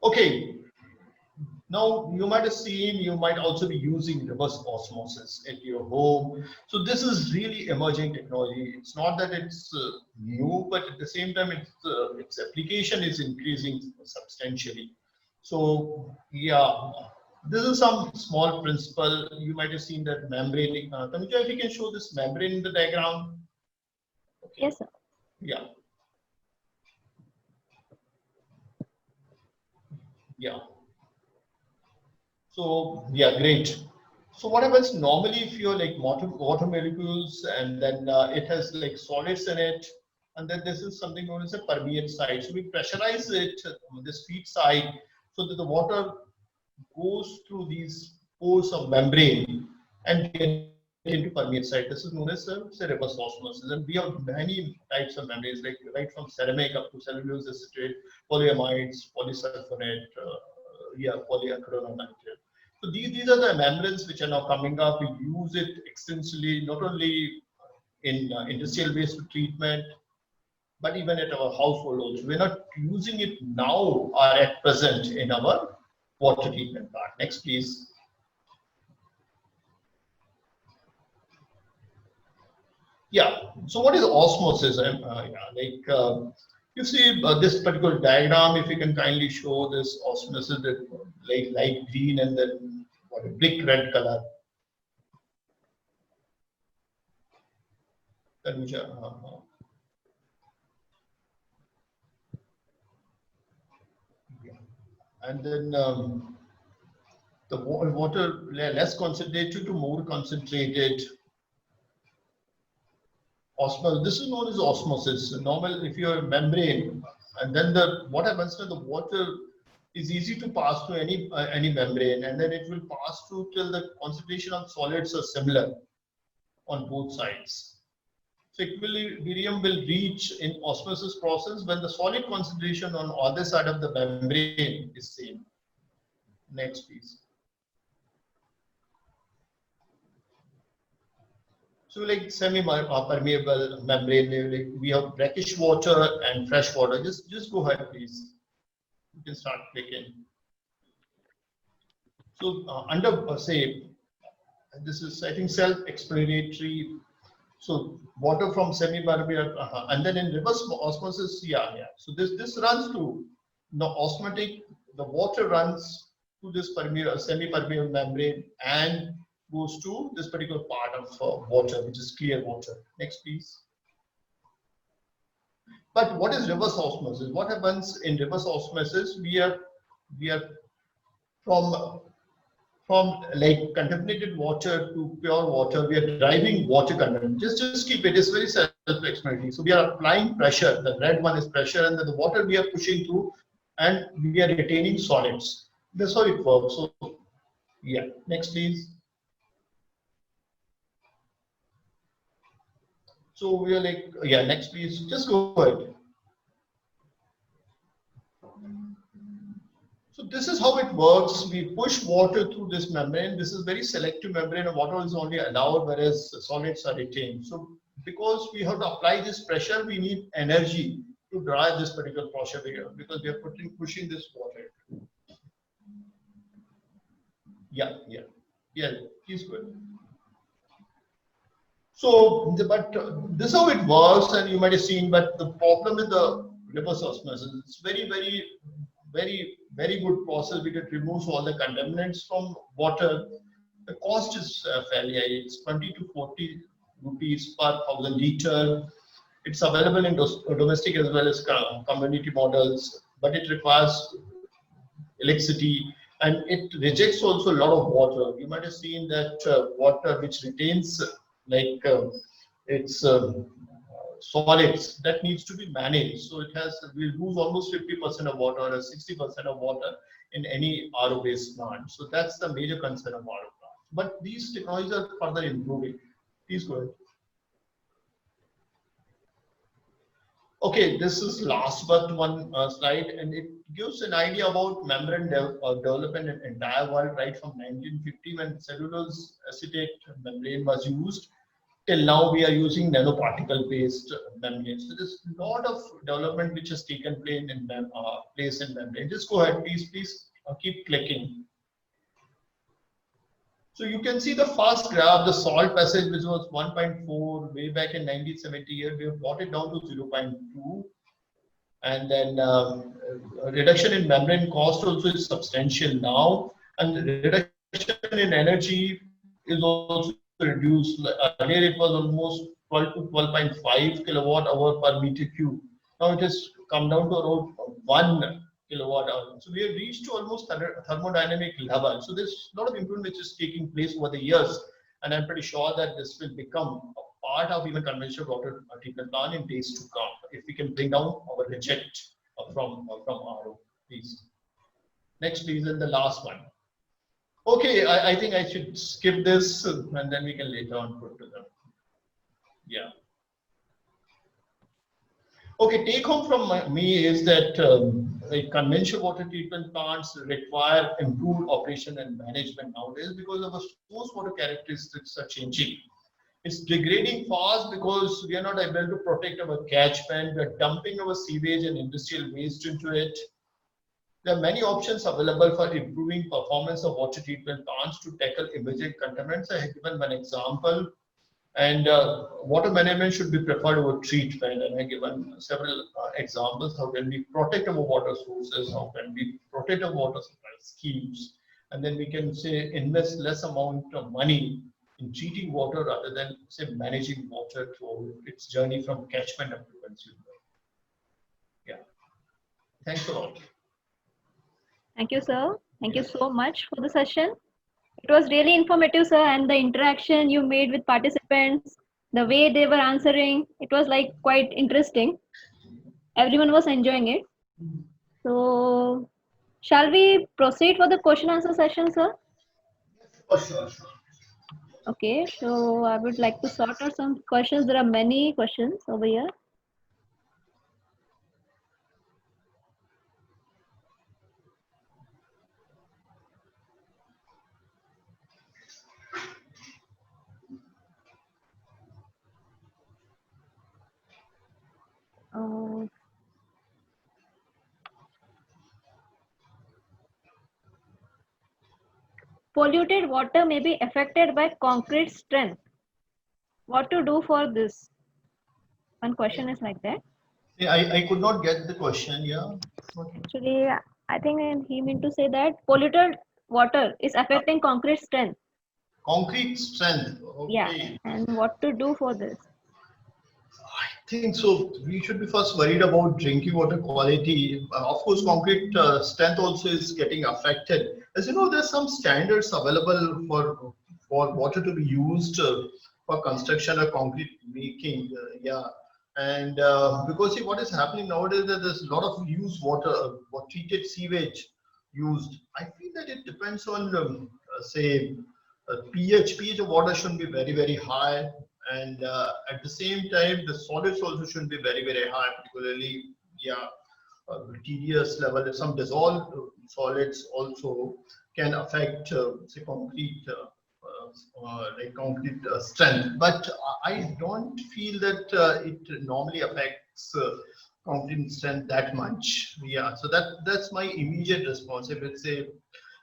Okay, now, you might have seen, you might also be using reverse osmosis at your home. So this is really emerging technology. It's not that it's new, but at the same time, its application is increasing substantially. So yeah, this is some small principle. You might have seen that membrane. Tanuja, if you can show this membrane in the diagram. Okay. Yes, sir. Yeah. Yeah. So yeah, great. So what happens normally if you're like water molecules and then it has like solids in it, and then this is something known as a permeate side. So we pressurize it on this feed side so that the water goes through these pores of membrane and get into permeate side. This is known as say reverse osmosis, and we have many types of membranes, like right from ceramic up to cellulose acetate, polyamides, polysulfonate, yeah, polyacrylonitrile. So these are the membranes which are now coming up. We use it extensively, not only in industrial waste treatment, but even at our household also. We're not using it now or at present in our water treatment plant. Next, please. Yeah. So what is osmosis? Yeah, like You see this particular diagram, if you can kindly show this osmosis, like light green and then what a brick red color. Tanuja, yeah. And then the water less concentrated to more concentrated. Osmosis. This is known as osmosis. Normal, if you have a membrane, and then what happens to the water is easy to pass through any membrane, and then it will pass through till the concentration of solids are similar on both sides. So equilibrium will reach in osmosis process when the solid concentration on other side of the membrane is same. Next, please. So like semi-permeable membrane, like we have brackish water and fresh water. Just go ahead, please. You can start clicking. So under say, this is I think self-explanatory. So water from semi-permeable, and then in reverse osmosis, yeah. So this runs through the osmotic. The water runs to this semi-permeable membrane and goes to this particular part of water, which is clear water. Next, please. But what is reverse osmosis? What happens in reverse osmosis? We are from like contaminated water to pure water. We are driving water content. Just keep it. It's very self-explanatory. So we are applying pressure. The red one is pressure, and then the water we are pushing through, and we are retaining solids. That's how it works. So yeah. Next, please. So we are like, yeah, next please, just go ahead. So this is how it works. We push water through this membrane. This is very selective membrane, and water is only allowed, whereas solids are retained. So because we have to apply this pressure, we need energy to drive this particular pressure because we are pushing this water. Yeah, please go ahead. So, but this is how it works, and you might have seen. But the problem with the reverse osmosis, it's very good process because it removes all the contaminants from water. The cost is fairly high. It's 20 to 40 rupees per 1,000 liter. It's available in domestic as well as community models, but it requires electricity and it rejects also a lot of water. You might have seen that water which retains like its solids that needs to be managed. So it will lose almost 50% of water or 60% of water in any RO-based plant. So that's the major concern of RO plants. But these technologies are further improving. Please go ahead. Okay, this is last but one slide, and it gives an idea about membrane development in the entire world, right from 1950 when cellulose acetate membrane was used till now we are using nanoparticle based membranes. So there's a lot of development which has taken place in membrane. Just go ahead, please keep clicking. So you can see the first graph, the salt passage, which was 1.4 way back in 1970, we have brought it down to 0.2, and then reduction in membrane cost also is substantial now, and reduction in energy is also reduced. Earlier it was almost 12 to 12.5 kilowatt hour per meter cube. Now it has come down to around 1 kilowatt hour. So we have reached to almost thermodynamic level. So there's a lot of improvement which is taking place over the years, and I'm pretty sure that this will become a part of even conventional water treatment plant in days to come if we can bring down our reject from RO. Please. Next, please, and the last one. Okay, I think I should skip this and then we can later on put to them. Yeah. Okay, take home from me is that like conventional water treatment plants require improved operation and management nowadays because of the source water characteristics are changing. It's degrading fast because we are not able to protect our catchment. We are dumping our sewage and industrial waste into it. There are many options available for improving performance of water treatment plants to tackle emerging contaminants. I have given one example. And water management should be preferred over treatment. And I've given several examples. How can we protect our water sources? How can we protect our water supply schemes? And then we can say invest less amount of money in treating water rather than say managing water through its journey from catchment up to consumer. Yeah. Thanks a lot. Thank you, sir. Thank you so much for the session. It was really informative, sir, and the interaction you made with participants, the way they were answering, it was like quite interesting. Everyone was enjoying it. So, shall we proceed for the question answer session, sir? Oh, sure, sure. Okay, so I would like to sort out some questions. There are many questions over here. Uh, polluted water may be affected by concrete strength. What to do for this? One question is like that. Yeah, I could not get the question. Yeah. Actually, I think he meant to say that polluted water is affecting concrete strength. Concrete strength. Yeah, Okay. and what to do for this? I think so. We should be first worried about drinking water quality. Of course, concrete strength also is getting affected. As you know, there's some standards available for water to be used for construction or concrete making. Yeah, and because see, what is happening nowadays that there's a lot of used water, what treated sewage used. I feel that it depends on say pH of water shouldn't be very high, and at the same time the solids also shouldn't be very high, particularly yeah tedious level. Some dissolved solids also can affect say concrete like concrete strength, but I don't feel that it normally affects concrete strength that much. Yeah, so that's my immediate response. If it's a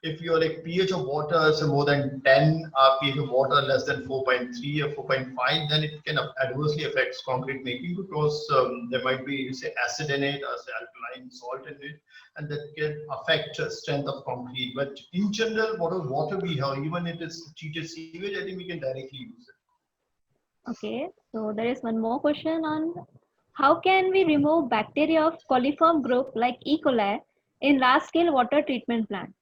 if your like pH of water is more than 10, pH of water less than 4.3 or 4.5, then it can adversely affect concrete making because there might be say acid in it or say alkaline salt in it, and that can affect strength of concrete. But in general, whatever water we have, even if it is treated sewage, I think we can directly use it. Okay, so there is one more question on how can we remove bacteria of coliform group like E. coli in large scale water treatment plant?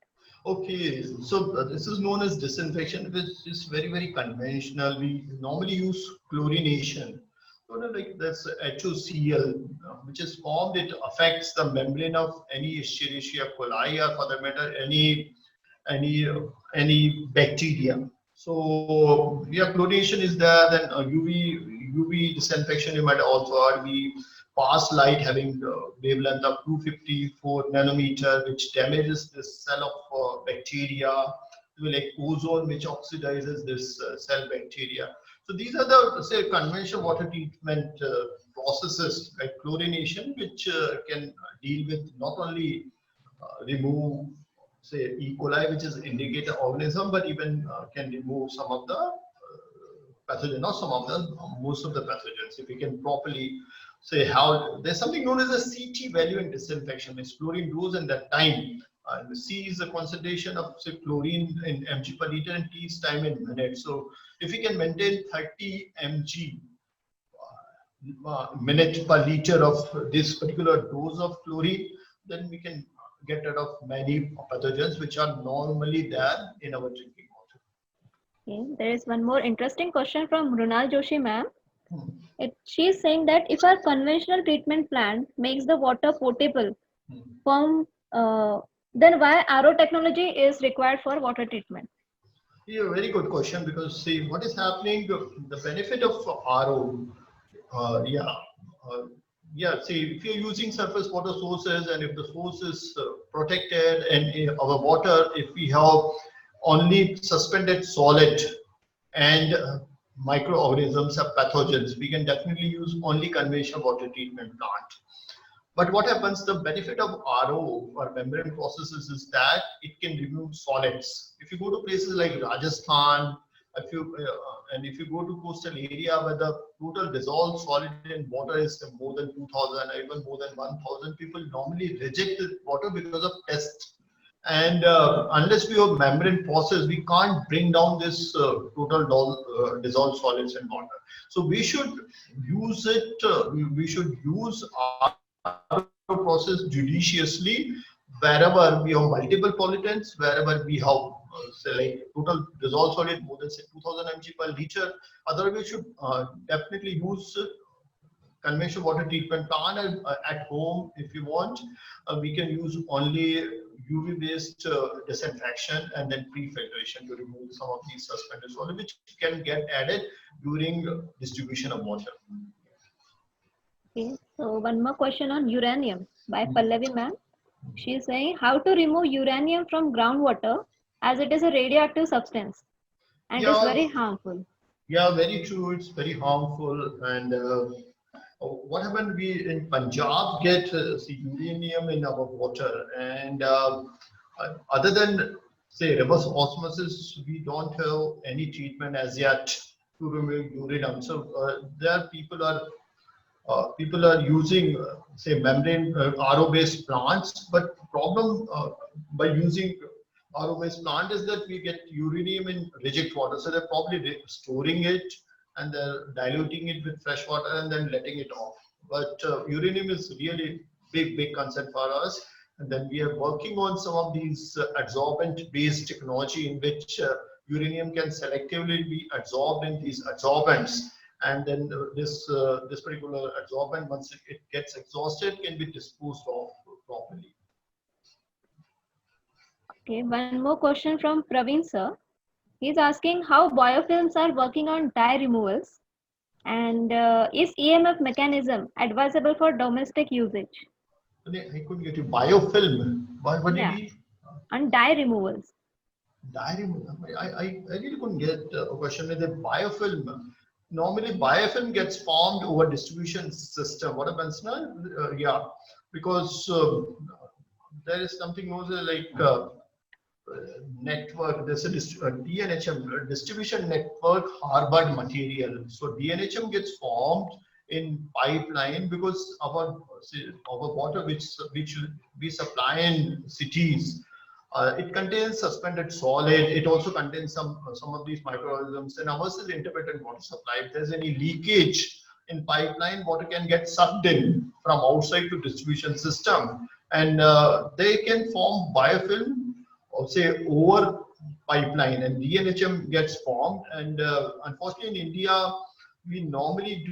Okay, so this is known as disinfection, which is very conventional. We normally use chlorination. So like that's HOCl, which is formed. It affects the membrane of any Escherichia coli, or for that matter, any any bacteria. So yeah, chlorination is there. Then UV disinfection. You might also add we pass light having wavelength of 254 nanometer, which damages this cell of bacteria. Like ozone, which oxidizes this cell bacteria. So these are the say conventional water treatment processes like chlorination, which can deal with not only remove say E. coli, which is indicator organism, but even can remove some of the pathogen, not some of them, most of the pathogens. If we can properly say how there's something known as a CT value in disinfection. It's chlorine dose and that time. The C is the concentration of say chlorine in mg per liter and T is time in minutes. So if we can maintain 30 mg minute per liter of this particular dose of chlorine, then we can get rid of many pathogens which are normally there in our drinking water. Okay, there is one more interesting question from Runal Joshi ma'am. Hmm. She is saying that if our conventional treatment plant makes the water potable from then why RO technology is required for water treatment? Yeah, very good question, because see what is happening, the benefit of RO, yeah, see if you're using surface water sources and if the source is protected and our water, if we have only suspended solid and microorganisms or pathogens, we can definitely use only conventional water treatment plant. But what happens, the benefit of RO or membrane processes is that it can remove solids. If you go to places like Rajasthan If you go to coastal area where the total dissolved solid in water is more than 2000 or even more than 1000, people normally reject the water because of test. And unless we have membrane process, we can't bring down this dissolved solids in water. So we should use it. We should use RO process judiciously wherever we have multiple pollutants, wherever we have say like total dissolved solid more than say 2000 mg per liter. Otherwise, we should definitely use conventional water treatment plant at home. If you want, we can use only UV based disinfection and then pre-filtration to remove some of these suspended solid which can get added during distribution of water. Okay, so one more question on uranium by Pallavi ma'am. She is saying how to remove uranium from groundwater as it is a radioactive substance and is very harmful. Yeah, very true. It's very harmful. And what happened? We in Punjab get uranium in our water, and other than say reverse osmosis, we don't have any treatment as yet to remove uranium. So there people are using say membrane RO based plants, but problem by using RO based plant is that we get uranium in reject water, so they're probably storing it and they're diluting it with fresh water and then letting it off. But uranium is really big concern for us, and then we are working on some of these adsorbent based technology in which uranium can selectively be absorbed in these adsorbents, and then this particular adsorbent, once it gets exhausted, can be disposed of properly. Okay, one more question from Praveen sir. He's asking how biofilms are working on dye removals, and is EMF mechanism advisable for domestic usage? I couldn't get you. Biofilm. What did Yeah. he? On dye removals. Dye removal. I really couldn't get a question with a biofilm. Normally, biofilm gets formed over distribution system. What happens now? Yeah, because there is something known as like network. There's a DNHM, distribution network harbored material. So DNHM gets formed in pipeline because our water which we supply in cities, it contains suspended solid. It also contains some of these microorganisms, and ours is intermittent water supply. If there's any leakage in pipeline, water can get sucked in from outside to distribution system, and they can form biofilm or say over pipeline, and DNHM gets formed. And unfortunately in India, we normally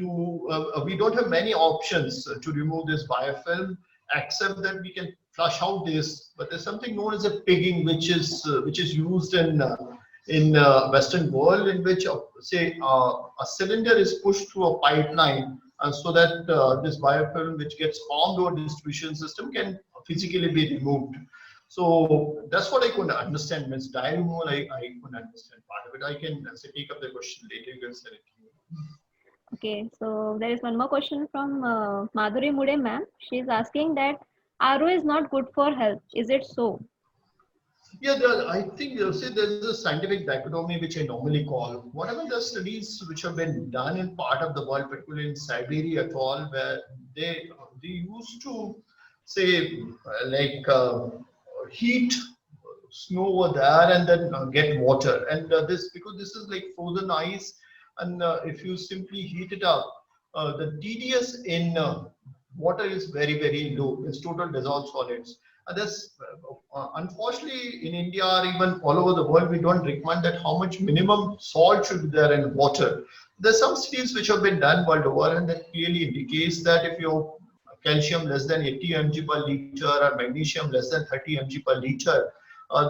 we don't have many options to remove this biofilm, except that we can flush out this. But there's something known as a pigging, which is used in Western world, in which say a cylinder is pushed through a pipeline, so that this biofilm which gets formed over distribution system can physically be removed. So that's what I couldn't understand. Means dye removal, I couldn't understand part of it. I can take up the question later. You can send it to me. Okay, so there is one more question from Madhuri Mude ma'am. She is asking that RO is not good for health. Is it so? Yeah, I think see, there's a scientific dichotomy which I normally call. Whatever the studies which have been done in part of the world, particularly in Siberia at all, where they used to say like heat snow over there and then get water, and this because this is like frozen ice, and if you simply heat it up, the TDS in water is very low. It's total dissolved solids. This unfortunately in India or even all over the world, we don't recommend that how much minimum salt should be there in water. There's some studies which have been done world over, and that clearly indicates that if you calcium less than 80 mg per liter or magnesium less than 30 mg per liter,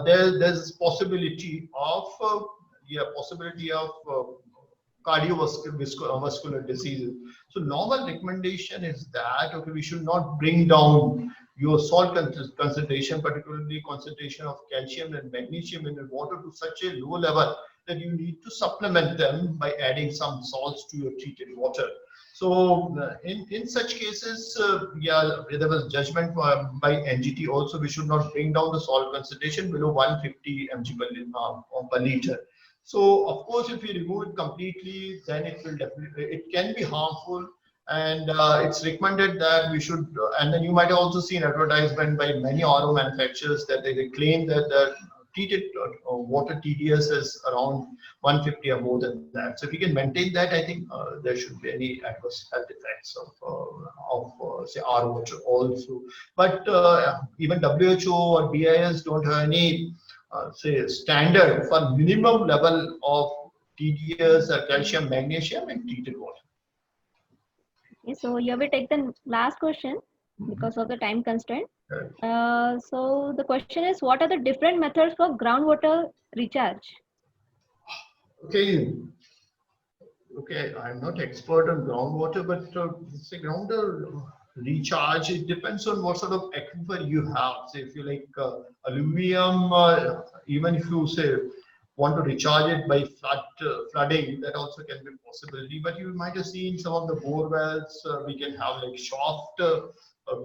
there's possibility of cardiovascular diseases. So normal recommendation is that okay, we should not bring down your salt concentration, particularly concentration of calcium and magnesium in the water, to such a low level that you need to supplement them by adding some salts to your treated water. So in such cases, there was judgment by NGT also. We should not bring down the salt concentration below 150 mg per liter. So of course, if we remove it completely, then it will definitely, it can be harmful. And it's recommended that we should, and then you might have also seen advertisement by many auto manufacturers that they claim that the treated water TDS is around 150 or more than that. So if we can maintain that, I think there should be any adverse health effects of say our water also. But even WHO or BIS don't have any say standard for minimum level of TDS or calcium, magnesium in treated water. Okay, so here we take the last question because of the time constraint. Correct. So the question is, what are the different methods for groundwater recharge? Okay, okay, I'm not expert on groundwater, but say groundwater recharge, it depends on what sort of aquifer you have. Say if you like aluminum, even if you say want to recharge it by flooding, that also can be a possibility. But you might have seen some of the bore wells, we can have like shaft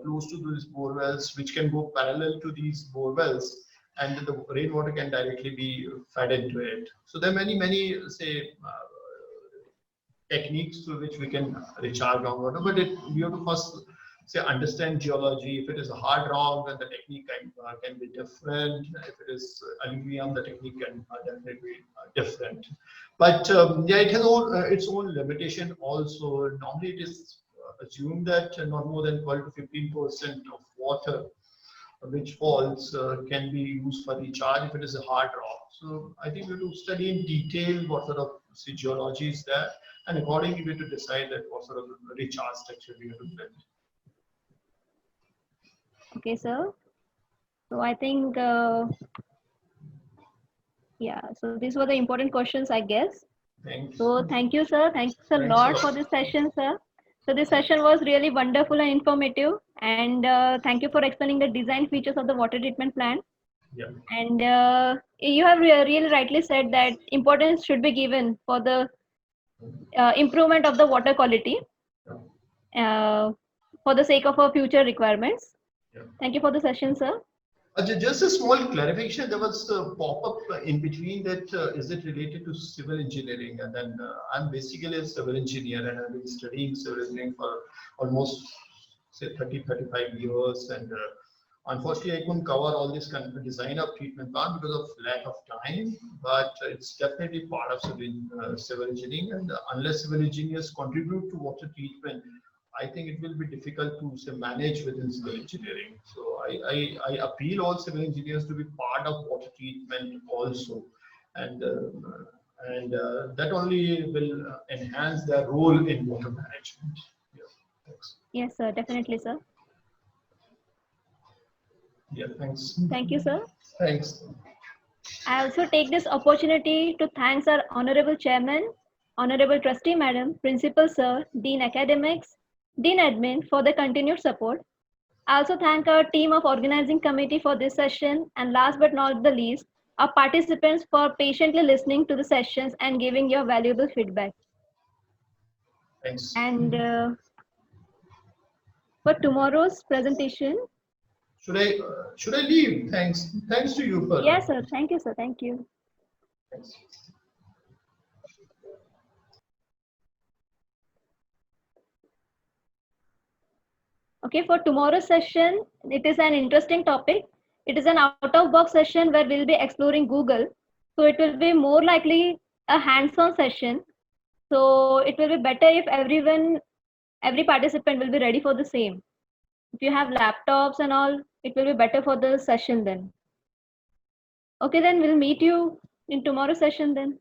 close to these bore wells, which can go parallel to these bore wells, and the rainwater can directly be fed into it. So there are many, say, techniques through which we can recharge groundwater, but we have to first say understand geology. If it is a hard rock, then the technique can be different. If it is aluminum, the technique can definitely be different. But yeah, it has its own limitation also. Normally, it is assumed that not more than 12 to 15% of water which falls can be used for recharge if it is a hard rock. So I think we have to study in detail what sort of geology is there, and accordingly we have to decide that what sort of recharge structure we have to build. Okay, sir. So I think, yeah, so these were the important questions, I guess. Thanks. So thank you, sir. Thanks a Thanks lot a for lot. this session, sir. So this session was really wonderful and informative. And thank you for explaining the design features of the water treatment plant. Yeah. And you have really rightly said that importance should be given for the improvement of the water quality for the sake of our future requirements. Yeah. Thank you for the session, sir. Just a small clarification. There was a pop-up in between that is it related to civil engineering? And then I'm basically a civil engineer and I've been studying civil engineering for almost say 30-35 years. And unfortunately, I couldn't cover all this kind of design of treatment plant because of lack of time. But it's definitely part of civil engineering. And unless civil engineers contribute to water treatment, I think it will be difficult to say, manage within civil engineering. So I appeal all civil engineers to be part of water treatment also, and that only will enhance their role in water management. Yeah, thanks. Yes, sir. Definitely, sir. Yeah, thanks. Thank you, sir. Thanks. I also take this opportunity to thank our Honorable Chairman, Honorable Trustee Madam, Principal Sir, Dean Academics, Dean Admin for the continued support. I also thank our team of organizing committee for this session, and last but not the least, our participants for patiently listening to the sessions and giving your valuable feedback. Thanks. And for tomorrow's presentation. Should I leave? Thanks. Thanks to you for. Yes, sir. Thank you, sir. Thank you. Thanks. Okay, for tomorrow's session, it is an interesting topic. It is an out-of-box session where we'll be exploring Google. So it will be more likely a hands-on session. So it will be better if every participant will be ready for the same. If you have laptops and all, it will be better for the session then. Okay, then we'll meet you in tomorrow's session then.